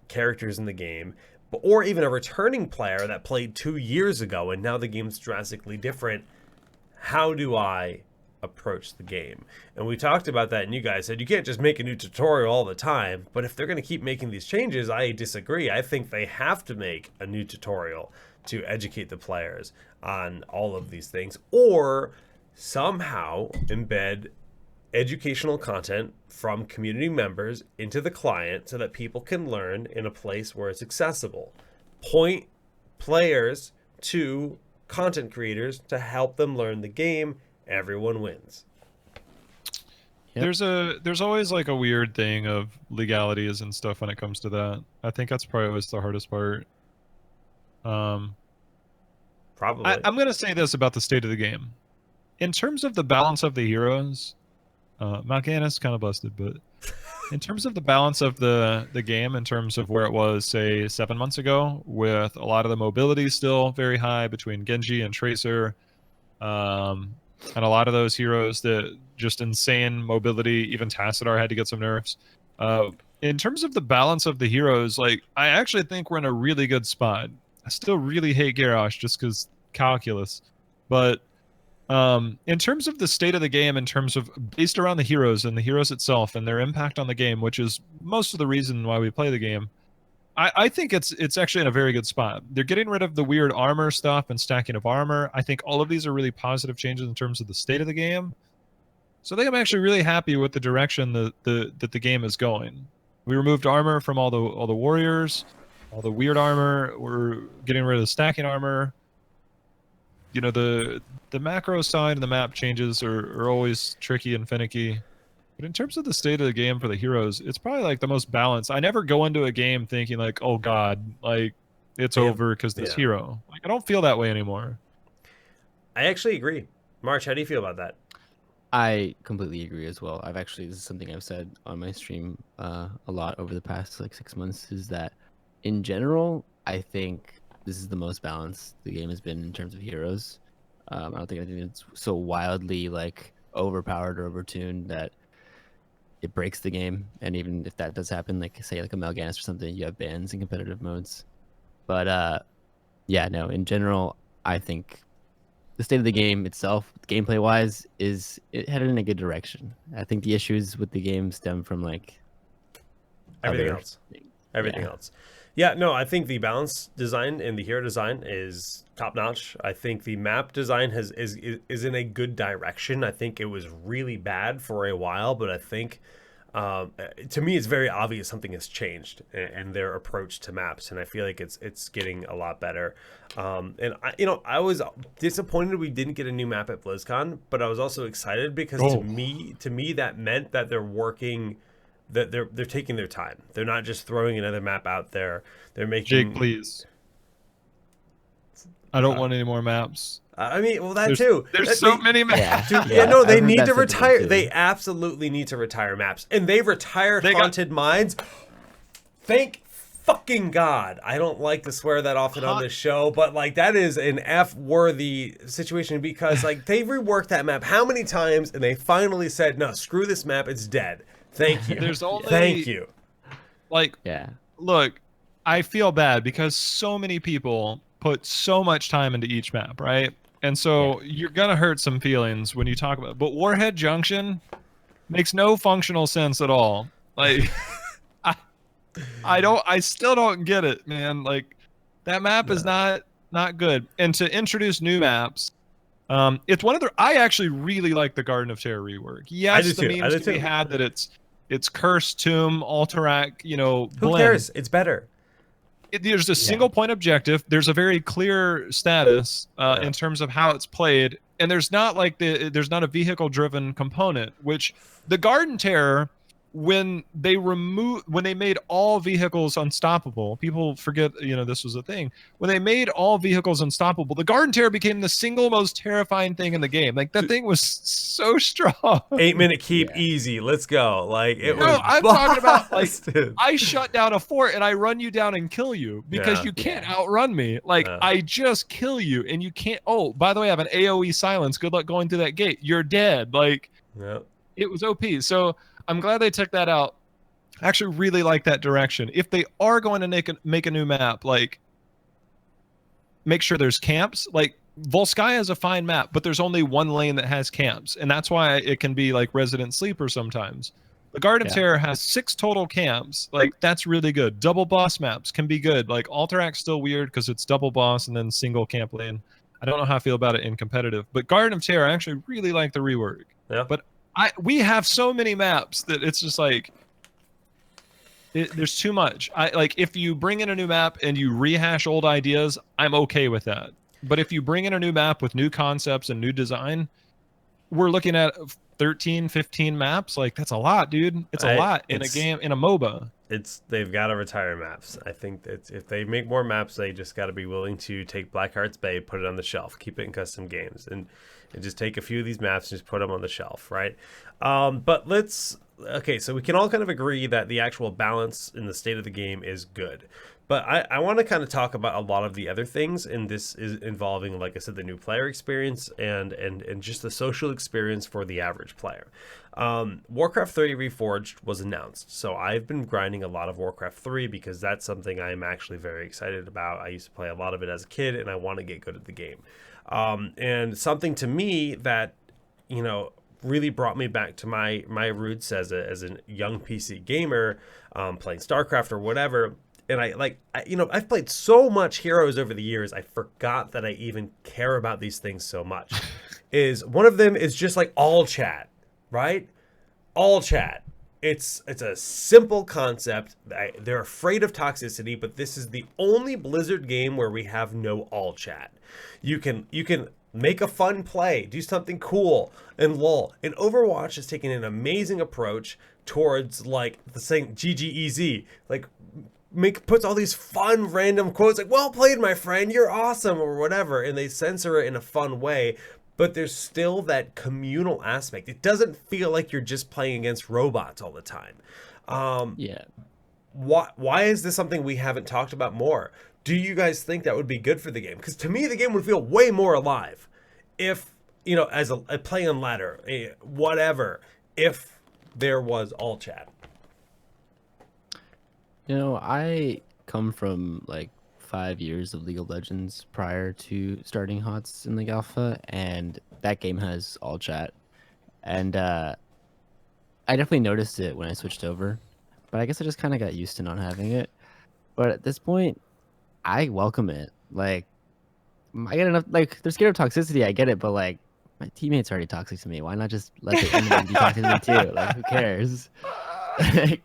characters in the game, or even a returning player that played 2 years ago and now the game's drastically different, how do I approach the game? And we talked about that, and you guys said you can't just make a new tutorial all the time. But if they're going to keep making these changes, I disagree. I think they have to make a new tutorial to educate the players on all of these things, or somehow embed educational content from community members into the client so that people can learn in a place where it's accessible. Point players to content creators to help them learn the game. Everyone wins. Yep. There's always like a weird thing of legalities and stuff when it comes to that. I think that's probably always the hardest part. Probably. I'm gonna say this about the state of the game. In terms of the balance of the heroes, Mal'Ganis kind of busted, but in terms of the balance of the game, in terms of where it was, say, 7 months ago, with a lot of the mobility still very high between Genji and Tracer, and a lot of those heroes that just insane mobility, even Tassadar had to get some nerfs. In terms of the balance of the heroes, like, I actually think we're in a really good spot. I still really hate Garrosh just because calculus, but in terms of the state of the game, in terms of based around the heroes and the heroes itself and their impact on the game, which is most of the reason why we play the game, I think it's actually in a very good spot. They're getting rid of the weird armor stuff and stacking of armor. I think all of these are really positive changes in terms of the state of the game. So I think I'm actually really happy with the direction that the game is going. We removed armor from all the warriors, all the weird armor. We're getting rid of the stacking armor. You know, the macro side and the map changes are always tricky and finicky. But in terms of the state of the game for the heroes, it's probably like the most balanced. I never go into a game thinking like, oh God, like it's over because this hero. Like I don't feel that way anymore. I actually agree. March, how do you feel about that? I completely agree as well. This is something I've said on my stream a lot over the past like 6 months, is that in general, I think this is the most balanced the game has been in terms of heroes. I don't think anything that's so wildly like overpowered or overtuned that it breaks the game. And even if that does happen, like say like a Mal'Ganis or something, you have bans in competitive modes. But yeah, no, in general, I think the state of the game itself, gameplay wise, is it headed in a good direction. I think the issues with the game stem from like everything else. Yeah, no, I think the balance design and the hero design is top notch. I think the map design is in a good direction. I think it was really bad for a while, but I think to me it's very obvious something has changed in their approach to maps, and I feel like it's getting a lot better. And I was disappointed we didn't get a new map at BlizzCon, but I was also excited because to me that meant that they're working, that they're taking their time. They're not just throwing another map out there. They're making. Jake, please. I don't want any more maps. I mean, well, that too. There's so many maps. No, they need to retire. They absolutely need to retire maps, and they retired Haunted Mines. Thank fucking God. I don't like to swear that often on this show, but like that is an F-worthy situation because like they reworked that map how many times, and they finally said, "No, screw this map. It's dead." Thank you. There's only, thank you. Like, look, I feel bad because so many people put so much time into each map, right? And so you're gonna hurt some feelings when you talk about it. But Warhead Junction makes no functional sense at all. Like I still don't get it, man. Like that map is not good. And to introduce new maps, it's one of the I actually really like the Garden of Terror rework. Yes, the memes to be had that it's Curse, Tomb, Alterac, blend. Who cares? It's better. There's a single point objective. There's a very clear status in terms of how it's played, and there's not a vehicle driven component. Which the Garden Terror, when they made all vehicles unstoppable, people forget this was a thing. When they made all vehicles unstoppable, the Garden Terror became the single most terrifying thing in the game. Like that thing was so strong. 8-minute keep easy. Let's go. Like it was. I'm talking about like I shut down a fort and I run you down and kill you because you can't outrun me. Like I just kill you and you can't. Oh, by the way, I have an AOE silence. Good luck going through that gate. You're dead. Like it was OP. So I'm glad they took that out. I actually really like that direction. If they are going to make a new map, like make sure there's camps. Like Volskaya is a fine map, but there's only one lane that has camps, and that's why it can be like Resident Sleeper sometimes. The Garden of Terror has 6 total camps. Like that's really good. Double boss maps can be good. Like Alterac's still weird because it's double boss and then single camp lane. I don't know how I feel about it in competitive, but Garden of Terror I actually really like the rework. Yeah. But we have so many maps that it's just like there's too much. Like if you bring in a new map and you rehash old ideas, I'm okay with that. But if you bring in a new map with new concepts and new design, we're looking at 13, 15 maps. Like that's a lot, dude. It's a lot in a game, in a MOBA. They've got to retire maps. I think that if they make more maps, they just got to be willing to take Blackheart's Bay, put it on the shelf, keep it in custom games, and just take a few of these maps and just put them on the shelf, right? But so we can all kind of agree that the actual balance in the state of the game is good. But I want to kind of talk about a lot of the other things, and this is involving, like I said, the new player experience and just the social experience for the average player. Warcraft 3 Reforged was announced, so I've been grinding a lot of Warcraft 3 because that's something I'm actually very excited about. I used to play a lot of it as a kid, and I want to get good at the game. And something to me that, really brought me back to my roots as a young PC gamer, playing StarCraft or whatever. And I've played so much Heroes over the years, I forgot that I even care about these things so much. One of them is just like all chat, right? All chat. It's a simple concept. They're afraid of toxicity, but this is the only Blizzard game where we have no all chat. You can make a fun play, do something cool, and lol. And Overwatch has taken an amazing approach towards like the saying GGEZ, like puts all these fun random quotes like "well played, my friend, you're awesome" or whatever, and they censor it in a fun way, but there's still that communal aspect. It doesn't feel like you're just playing against robots all the time. Why is this something we haven't talked about more? Do you guys think that would be good for the game? Because to me, the game would feel way more alive if, as a play on ladder, whatever, if there was all chat. I come from like 5 years of League of Legends prior to starting HOTS in League Alpha, and that game has all chat. And I definitely noticed it when I switched over, but I guess I just kind of got used to not having it. But at this point, I welcome it. Like, I get enough. Like, they're scared of toxicity. I get it, but like, my teammates are already toxic to me. Why not just let the enemies be toxic to me too? Like, who cares? Like,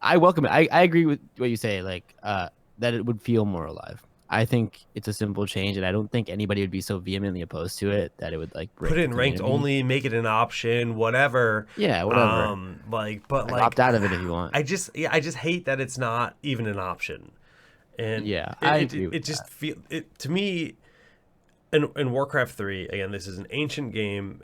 I welcome it. I agree with what you say. Like, that it would feel more alive. I think it's a simple change, and I don't think anybody would be so vehemently opposed to it that it would like break Put it the in ranked community. only, make it an option, whatever. Yeah, whatever. But Like, opt out of it if you want. I just hate that it's not even an option. And Yeah, I agree with it just that. feel it to me. In Warcraft 3, again, this is an ancient game.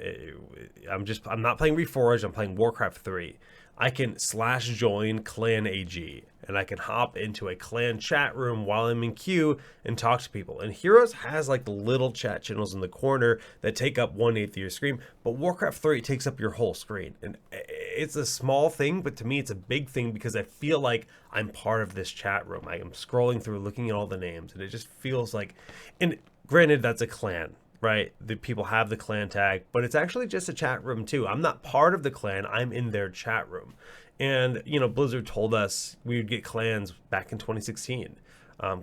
I'm not playing Reforged. I'm playing Warcraft 3. I can /join clan AG, and I can hop into a clan chat room while I'm in queue and talk to people. And Heroes has like the little chat channels in the corner that take up 1/8 of your screen, but Warcraft 3 takes up your whole screen. And it's a small thing, but to me it's a big thing because I feel like I'm part of this chat room. I am scrolling through, looking at all the names, and it just feels like, and granted, that's a clan, right? The people have the clan tag, but it's actually just a chat room too. I'm not part of the clan. I'm in their chat room. And, you know, Blizzard told us we would get clans back in 2016.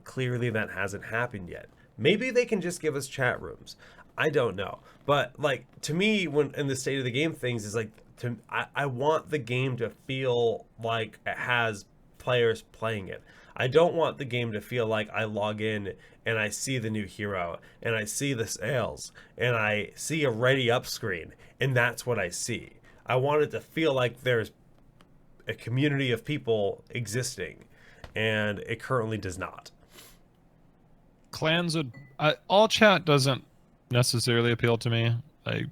Clearly that hasn't happened yet. Maybe they can just give us chat rooms. I don't know. But like, to me, when in the state of the game things is like, I want the game to feel like it has players playing it. I don't want the game to feel like I log in and I see the new hero and I see the sales and I see a ready up screen and that's what I see. I want it to feel like there's a community of people existing, and it currently does not. Clans would all chat doesn't necessarily appeal to me. Like,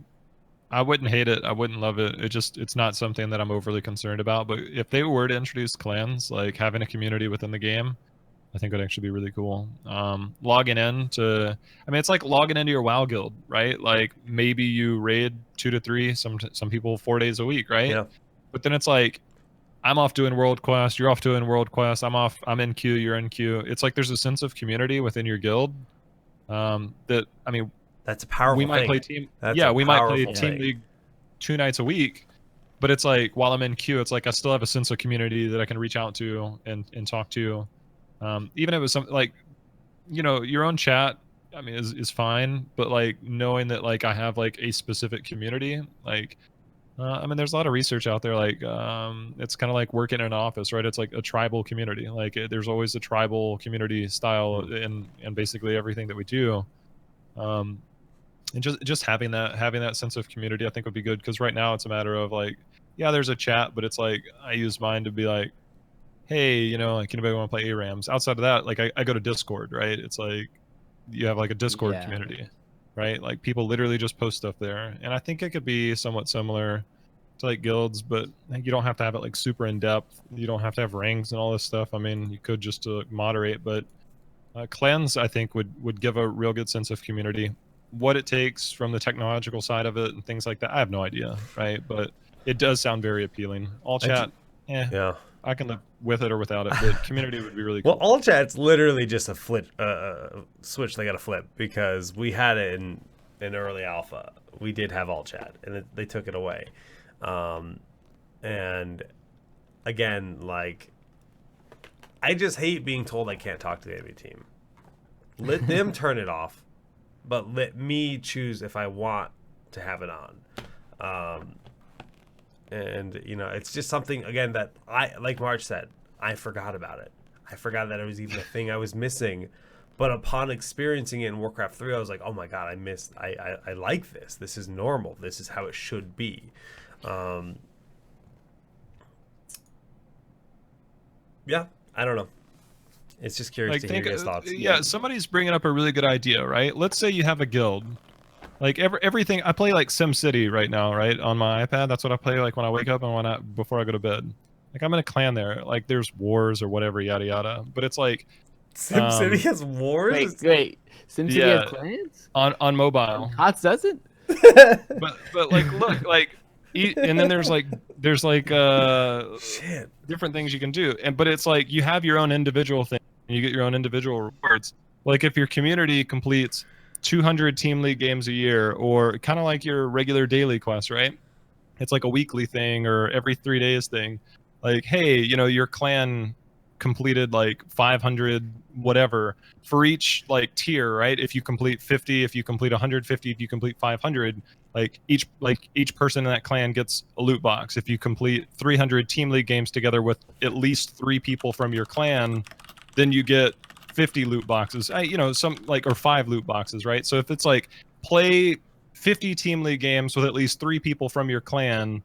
I wouldn't hate it. I wouldn't love it. It's not something that I'm overly concerned about. But if they were to introduce clans, like having a community within the game, I think would actually be really cool. Logging in to, I mean, it's like logging into your WoW guild, right? Like maybe you raid 2 to 3, some people 4 days a week, right? Yeah. But then it's like, I'm off doing world quest, you're off doing world quest, I'm in queue, you're in queue. It's like there's a sense of community within your guild. That, I mean, That's a powerful we might thing. play team. That's Yeah, a we might play powerful team thing. league 2 nights a week, but it's like while I'm in queue, it's like I still have a sense of community that I can reach out to and talk to. Even if it was something like, you know, your own chat, I mean, is fine, but like knowing that like I have like a specific community, like, I mean, there's a lot of research out there. Like, it's kind of like working in an office, right? It's like a tribal community. Like, there's always a tribal community style in basically everything that we do. And just having that sense of community, I think would be good. Because right now it's a matter of like, yeah, there's a chat, but it's like I use mine to be like, hey, you know, like anybody want to play ARAMs? Outside of that, like I go to Discord, right? It's like you have like a Discord Yeah. community, right? Like people literally just post stuff there, and I think it could be somewhat similar to like guilds, but you don't have to have it like super in depth. You don't have to have ranks and all this stuff. I mean, you could just moderate, but clans I think would give a real good sense of community. What it takes from the technological side of it and things like that, I have no idea, right? But it does sound very appealing. All chat, Yeah. I can live with it or without it, but community would be really cool. Well, all chat's literally just a switch they got to flip because we had it in early alpha. We did have all chat, and they took it away. And again, like, I just hate being told I can't talk to the enemy team. Let them turn it off, but let me choose if I want to have it on. And, you know, it's just something, again, that I, like March said, I forgot about it. I forgot that it was even a thing I was missing. But upon experiencing it in Warcraft 3, I was like, oh my god, I like this. This is normal. This is how it should be. Yeah, I don't know. It's just curious Like, to hear your thoughts. yeah, somebody's bringing up a really good idea, right? Let's say you have a guild. Like everything, I play like SimCity right now, right, on my iPad. That's what I play like when I wake up and before I go to bed. Like I'm in a clan there. Like there's wars or whatever, yada yada. But it's like SimCity has wars? Wait. SimCity Yeah. has clans? on mobile. HOTS doesn't? But like look, like and then there's like Shit. different things you can do. But it's like you have your own individual thing. And you get your own individual rewards. Like if your community completes 200 team league games a year, or kind of like your regular daily quest, right? It's like a weekly thing or every 3 days thing. Like, hey, you know, your clan completed like 500 whatever for each like tier, right? If you complete 50, if you complete 150, if you complete 500, like each person in that clan gets a loot box. If you complete 300 team league games together with at least 3 people from your clan, then you get 50 loot boxes. You know, some like, or 5 loot boxes, right? So if it's like play 50 team league games with at least 3 people from your clan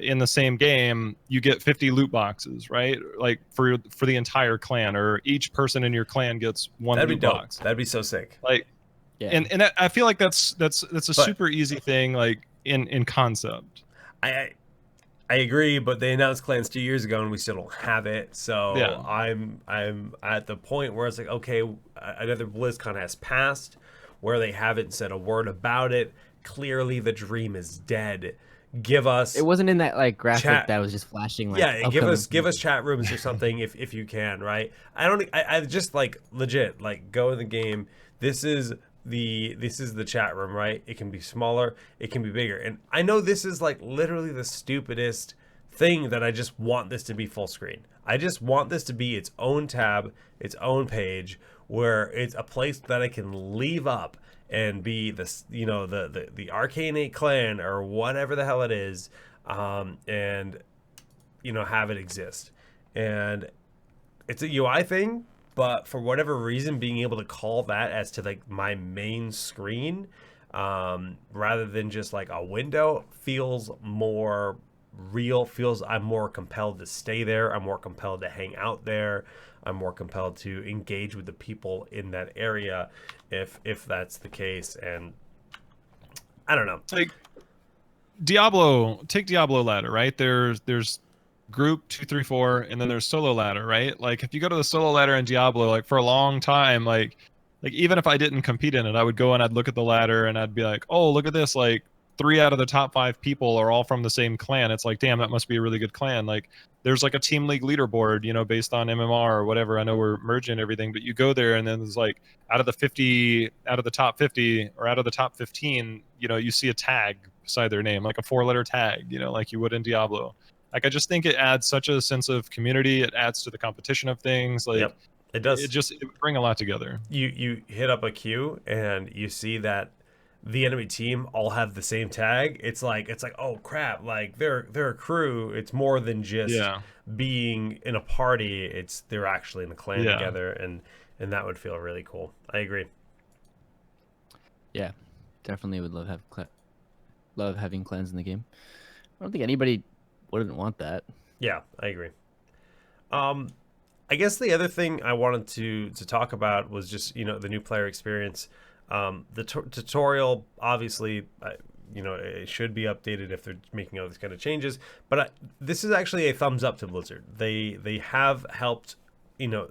in the same game, you get 50 loot boxes, right? Like for the entire clan, or each person in your clan gets one That'd be loot dope. box. That'd be so sick. Like, Yeah. and I feel like that's a super easy thing, like in concept. I agree, but they announced clans 2 years ago and we still don't have it. So Yeah. I'm at the point where it's like, okay, another BlizzCon has passed where they haven't said a word about it. Clearly the dream is dead. Give us It wasn't in that like graphic chat. that was just flashing like Yeah, give us upcoming chat rooms or something if you can, right? I just like legit like go in the game. This is the chat room, right? It can be smaller, it can be bigger. And I know this is like literally the stupidest thing that I just want this to be full screen. I just want this to be its own tab, its own page where it's a place that I can leave up and be this, you know, the Arcanate clan or whatever the hell it is, and you know, have it exist. And it's a UI thing, but for whatever reason, being able to call that as to like my main screen, rather than just like a window, feels more real. Feels I'm more compelled to stay there. I'm more compelled to hang out there. I'm more compelled to engage with the people in that area, if that's the case. And I don't know. Like Diablo, take Diablo ladder, right? There's group 2, 3, 4, and then there's solo ladder, right? Like if you go to the solo ladder in Diablo, like for a long time, like even if I didn't compete in it, I would go and I'd look at the ladder and I'd be like, oh, look at this, like 3 out of the top 5 people are all from the same clan. It's like, damn, that must be a really good clan. Like there's like a team league leaderboard, you know, based on MMR or whatever. I know we're merging everything, but you go there and then there's like out of the top 50 or out of the top 15, you know, you see a tag beside their name, like a 4-letter tag, you know, like you would in Diablo. Like I just think it adds such a sense of community. It adds to the competition of things. Like Yep, it does. It would bring a lot together. You hit up a queue and you see that the enemy team all have the same tag. It's like oh crap, like they're a crew. It's more than just being in a party. It's they're actually in a clan together, and that would feel really cool. I agree. Yeah, definitely would love having clans in the game. I don't think anybody wouldn't want that. Yeah, I agree. I guess the other thing I wanted to talk about was just, you know, the new player experience. The tutorial, obviously, you know, it should be updated if they're making all these kind of changes. But this is actually a thumbs up to Blizzard. They have helped, you know,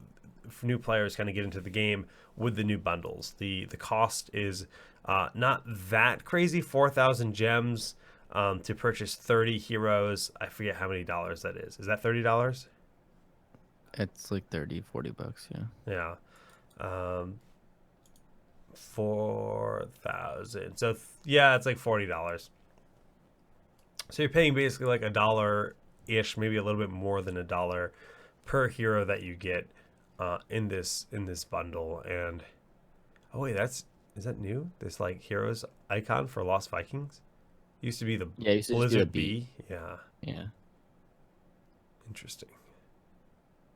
new players kind of get into the game with the new bundles. The cost is not that crazy, 4,000 gems to purchase 30 heroes. I forget how many dollars that is. Is that $30? It's like 30, $40, yeah. Yeah. 4,000. So yeah, it's like $40. So you're paying basically like $1-ish, maybe a little bit more than $1 per hero that you get in this bundle. And oh wait, is that new? This like heroes icon for Lost Vikings used to be the Blizzard B. Yeah. Interesting.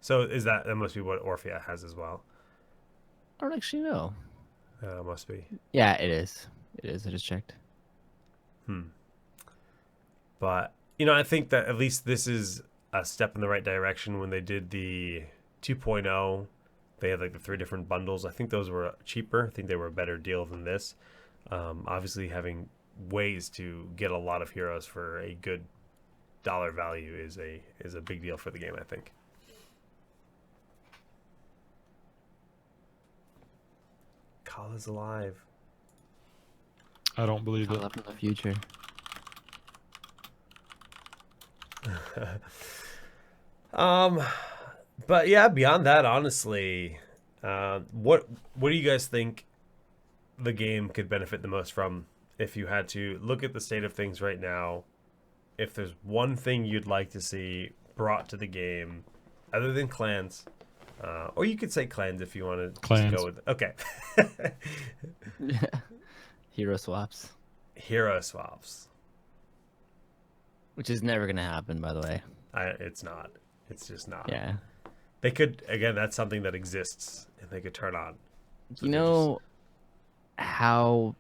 So that must be what Orphea has as well? I don't actually know. Must be. Yeah, it is. It is. I just checked. But, you know, I think that at least this is a step in the right direction. When they did the 2.0, they had like the 3 different bundles. I think those were cheaper. I think they were a better deal than this. Obviously, having ways to get a lot of heroes for a good dollar value is a big deal for the game, I think. Call is alive. I don't believe it. Up in the future. But yeah, beyond that, honestly, what do you guys think the game could benefit the most from if you had to look at the state of things right now? If there's one thing you'd like to see brought to the game, other than clans, or you could say clans if you want to Clans. go with. Okay. Hero swaps, Hero swaps. which is never gonna happen, by the way. It's not. It's just not. Yeah. They could, again, that's something that exists and they could turn on. So You they know how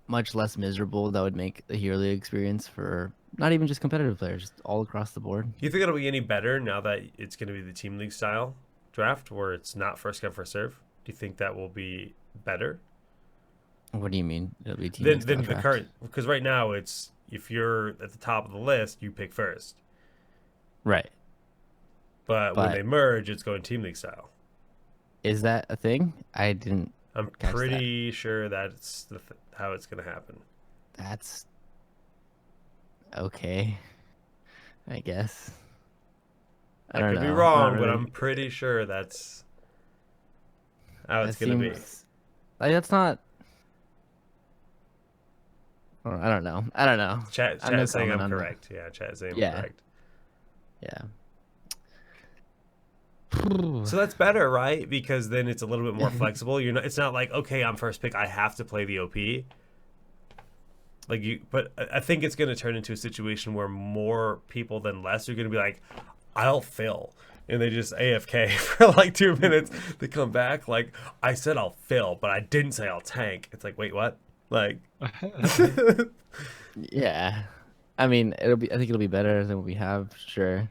much less miserable that would make the Hero League experience for not even just competitive players, just all across the board. Do you think it'll be any better now that it's going to be the team league style draft where it's not first come first serve? Do you think that will be better What do you mean? It'll be team than, league style the draft? current? Because right now it's if you're at the top of the list, you pick first. Right. But when But- they merge, it's going team league style. Is that a thing? I didn't. I'm Catch that. pretty sure that's how it's going to happen. That's okay. I guess. I I don't could be know. wrong, Not but really- I'm pretty sure that's how it's that going to be. seems- Like that's not. Oh, I don't know. I don't know. Chat I'm no saying I'm comment on that. correct. Yeah, chat saying Yeah. I'm correct. Yeah. So that's better, right? Because then it's a little bit more flexible. You're not. It's not like, okay, I'm first pick. I have to play the OP. Like you, but I think it's going to turn into a situation where more people than less are going to be like, I'll fill, and they just AFK for like 2 minutes. They come back like, I said I'll fill, but I didn't say I'll tank. It's like, wait, what? Like, Yeah. I mean, it'll be. I think it'll be better than what we have, sure.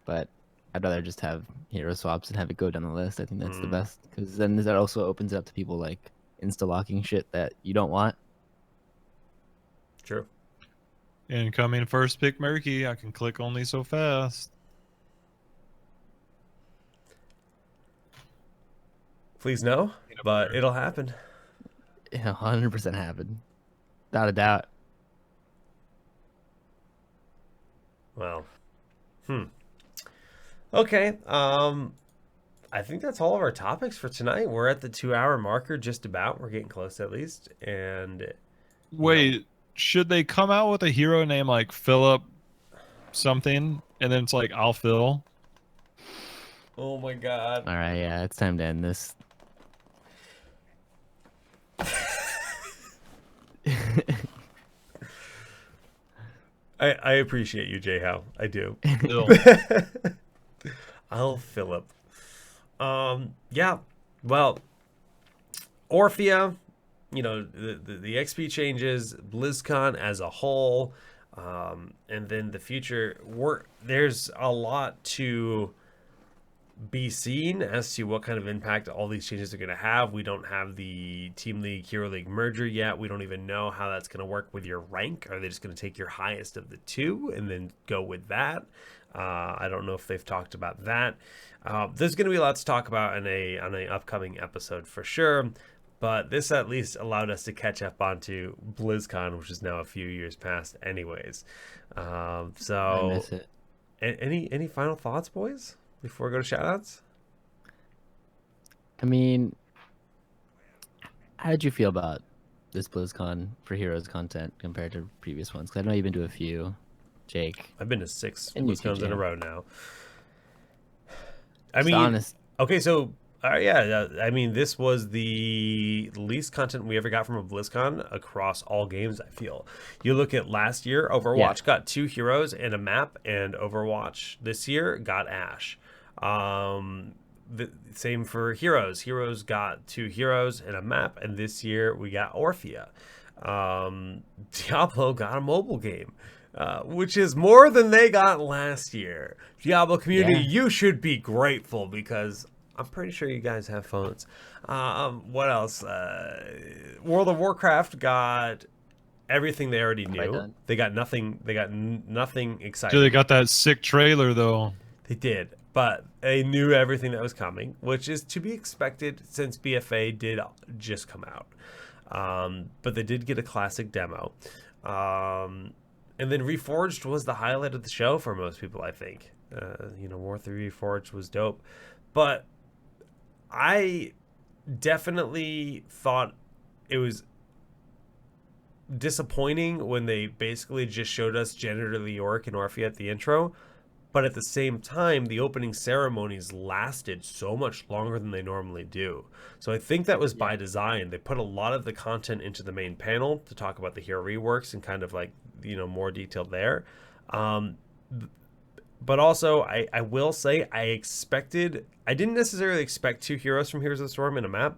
But I'd rather just have hero swaps and have it go down the list. I think that's the best because then that also opens it up to people like insta locking shit that you don't want. true. Incoming first pick Murky. I can click only so fast. Please no, but it'll happen. It'll 100% happen, without a doubt. Well, okay. I think that's all of our topics for tonight. We're at the 2 hour marker, just about. We're getting close at least. And Wait, should they come out with a hero name like Philip something, and then it's like I'll fill? oh my god, All right, yeah, it's time to end this. I appreciate you, Jay Howe. I do. Phil. I'll Philip. Yeah. Well, Orphea, you know, the XP changes, BlizzCon as a whole, and then the future. There's a lot to be seen as to what kind of impact all these changes are going to have. We don't have the Team League Hero League merger yet. We don't even know how that's going to work with your rank. Are they just going to take your highest of the two and then go with that? I don't know if they've talked about that. There's going to be lots to talk about on a upcoming episode for sure. But this at least allowed us to catch up onto BlizzCon, which is now a few years past anyways. I So miss it. any final thoughts, boys, before we go to shoutouts? I mean, how did you feel about this BlizzCon for Heroes content compared to previous ones? Because I know you've been to a few, Jake. I've been to 6 And you too, BlizzCons in a Jam. row now. I Just mean, honest. okay, so yeah, I mean, this was the least content we ever got from a BlizzCon across all games, I feel. You look at last year, Overwatch got 2 heroes and a map, and Overwatch this year got Ashe. The same for Heroes. Heroes got 2 heroes and a map, and this year we got Orphea. Diablo got a mobile game. Which is more than they got last year. Diablo community, Yeah. you should be grateful because I'm pretty sure you guys have phones. What else? World of Warcraft got everything they already I knew. done? They got nothing. They got nothing exciting. Dude, they got that sick trailer though. They did, but they knew everything that was coming, which is to be expected since BFA did just come out. But they did get a classic demo. And then Reforged was the highlight of the show for most people, I think. War 3 Reforged was dope. But I definitely thought it was disappointing when they basically just showed us Janitor Leoric and Orphea at the intro. But at the same time, the opening ceremonies lasted so much longer than they normally do. So I think that was by design. They put a lot of the content into the main panel to talk about the hero reworks and kind of like, more detail there. But also, I will say I didn't necessarily expect 2 heroes from Heroes of the Storm in a map.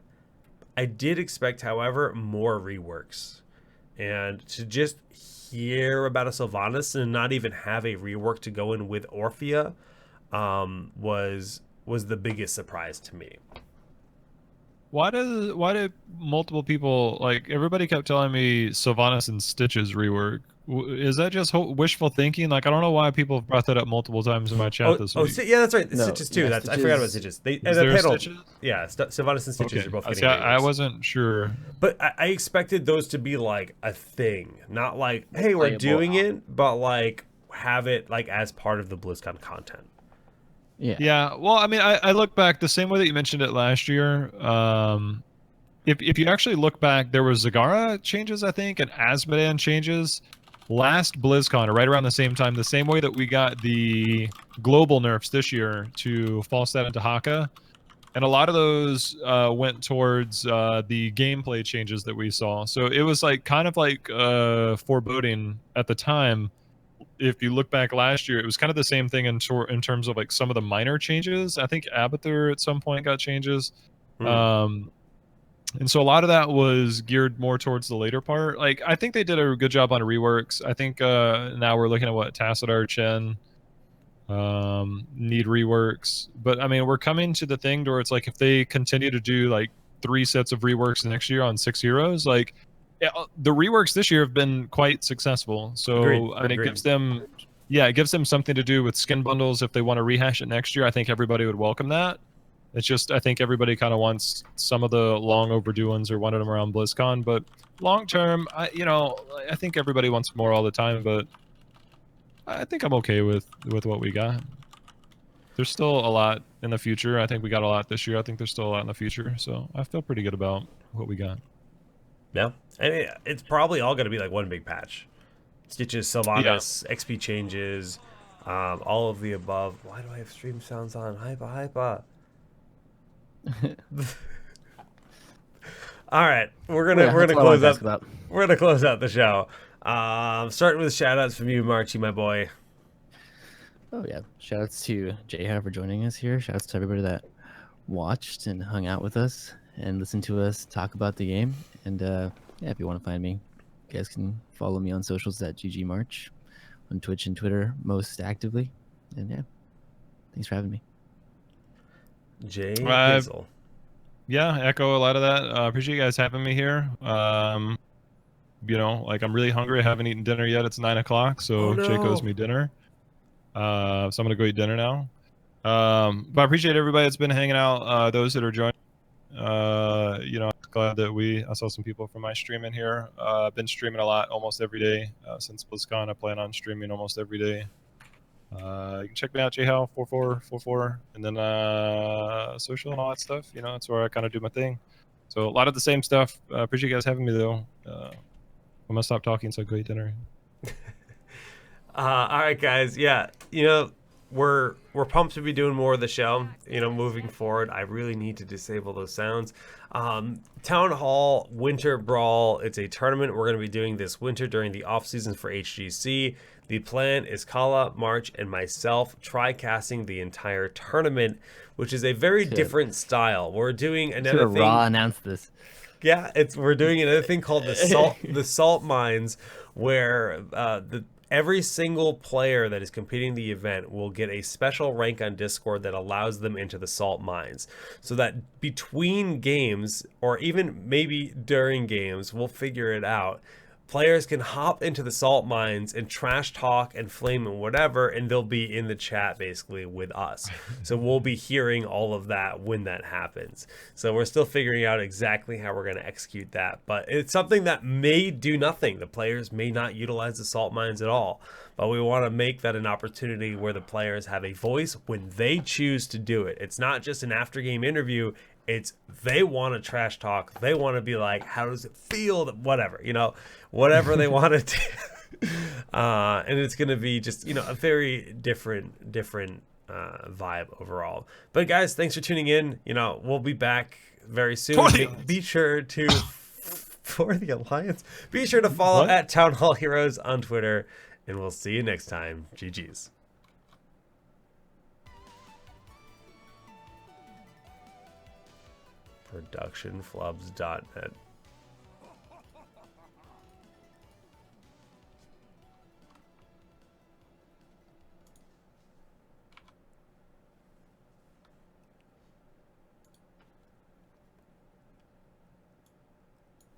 I did expect, however, more reworks. And to just hear about a Sylvanas and not even have a rework to go in with Orphea was the biggest surprise to me. Why did multiple people, like, everybody kept telling me Sylvanas and Stitches rework? Is that just wishful thinking? Like, I don't know why people have brought that up multiple times in my chat this week. Yeah, that's right. No, Stitches too. yeah, I forgot about Stitches. Is there Stitches? Yeah, Sylvanas and Stitches are both getting See, I reworks. wasn't sure. But I expected those to be like a thing, not like, hey, we're doing it, but like have it like as part of the BlizzCon content. Yeah. Well, I mean, I look back the same way that you mentioned it last year. If you actually look back, there was Zagara changes, I think, and Azmodan changes last BlizzCon, or right around the same time, the same way that we got the global nerfs this year to Falstad and Tahaka. And a lot of those went towards the gameplay changes that we saw. So it was like kind of like foreboding at the time. If you look back last year, it was kind of the same thing in terms of like some of the minor changes. I think Abathur at some point got changes. And so a lot of that was geared more towards the later part. Like, I think they did a good job on reworks. I think now we're looking at what Tassadar, Chen need reworks. But I mean, we're coming to the thing where it's like, if they continue to do like 3 sets of reworks next year on 6 heroes, like the reworks this year have been quite successful. So Agreed. It gives them something to do with skin bundles. If they want to rehash it next year, I think everybody would welcome that. It's just, I think everybody kind of wants some of the long overdue ones or wanted them around BlizzCon. But long term, I think everybody wants more all the time. But I think I'm okay with what we got. There's still a lot in the future. I think we got a lot this year. I think there's still a lot in the future. So I feel pretty good about what we got. Yeah, and it's probably all going to be like one big patch. Stitches, Sylvanas, XP changes, all of the above. Why do I have stream sounds on? Hypa. All right, we're gonna close out. We're gonna close out the show. Starting with shout outs from you, Marchie, my boy. Oh yeah, shout outs to Jayha for joining us here. Shout outs to everybody that watched and hung out with us and listened to us talk about the game. And if you want to find me, you guys can follow me on socials at ggmarch on Twitch and Twitter most actively. And thanks for having me. Jay Hazel. Yeah, echo a lot of that. Appreciate you guys having me here. I'm really hungry. I haven't eaten dinner yet. It's 9 o'clock, so Jake owes me dinner. So I'm gonna go eat dinner now. But I appreciate everybody that's been hanging out. Those that are joining. Glad that I saw some people from my stream in here. I've been streaming a lot, almost every day since BlizzCon. I plan on streaming almost every day. You can check me out, jhow4444, and then social and all that stuff. That's where I kind of do my thing. So a lot of the same stuff. Appreciate you guys having me though. I'm gonna stop talking so I go eat dinner. All right, guys. Yeah, we're pumped to be doing more of the show. Moving forward, I really need to disable those sounds. TownHall Winter Brawl. It's a tournament we're going to be doing this winter during the off season for HGC. The plan is Kala, March, and myself tri-casting the entire tournament, which is a very different style. We're doing another thing. Raw announced this. Yeah, we're doing another thing called the salt mines, where every single player that is competing the event will get a special rank on Discord that allows them into the salt mines, so that between games, or even maybe during games, we'll figure it out, players can hop into the salt mines and trash talk and flame and whatever, and they'll be in the chat basically with us. So we'll be hearing all of that when that happens. So we're still figuring out exactly how we're going to execute that. But it's something that may do nothing. The players may not utilize the salt mines at all. But we want to make that an opportunity where the players have a voice when they choose to do it. It's not just an after-game interview. It's they want to trash talk. They want to be like, how does it feel? Whatever, whatever they want to do. And it's gonna be just a very different vibe overall. But guys, thanks for tuning in. We'll be back very soon. Be sure to for the Alliance. Be sure to follow at TownHall Heroes on Twitter, and we'll see you next time. GG's. Productionflubs.net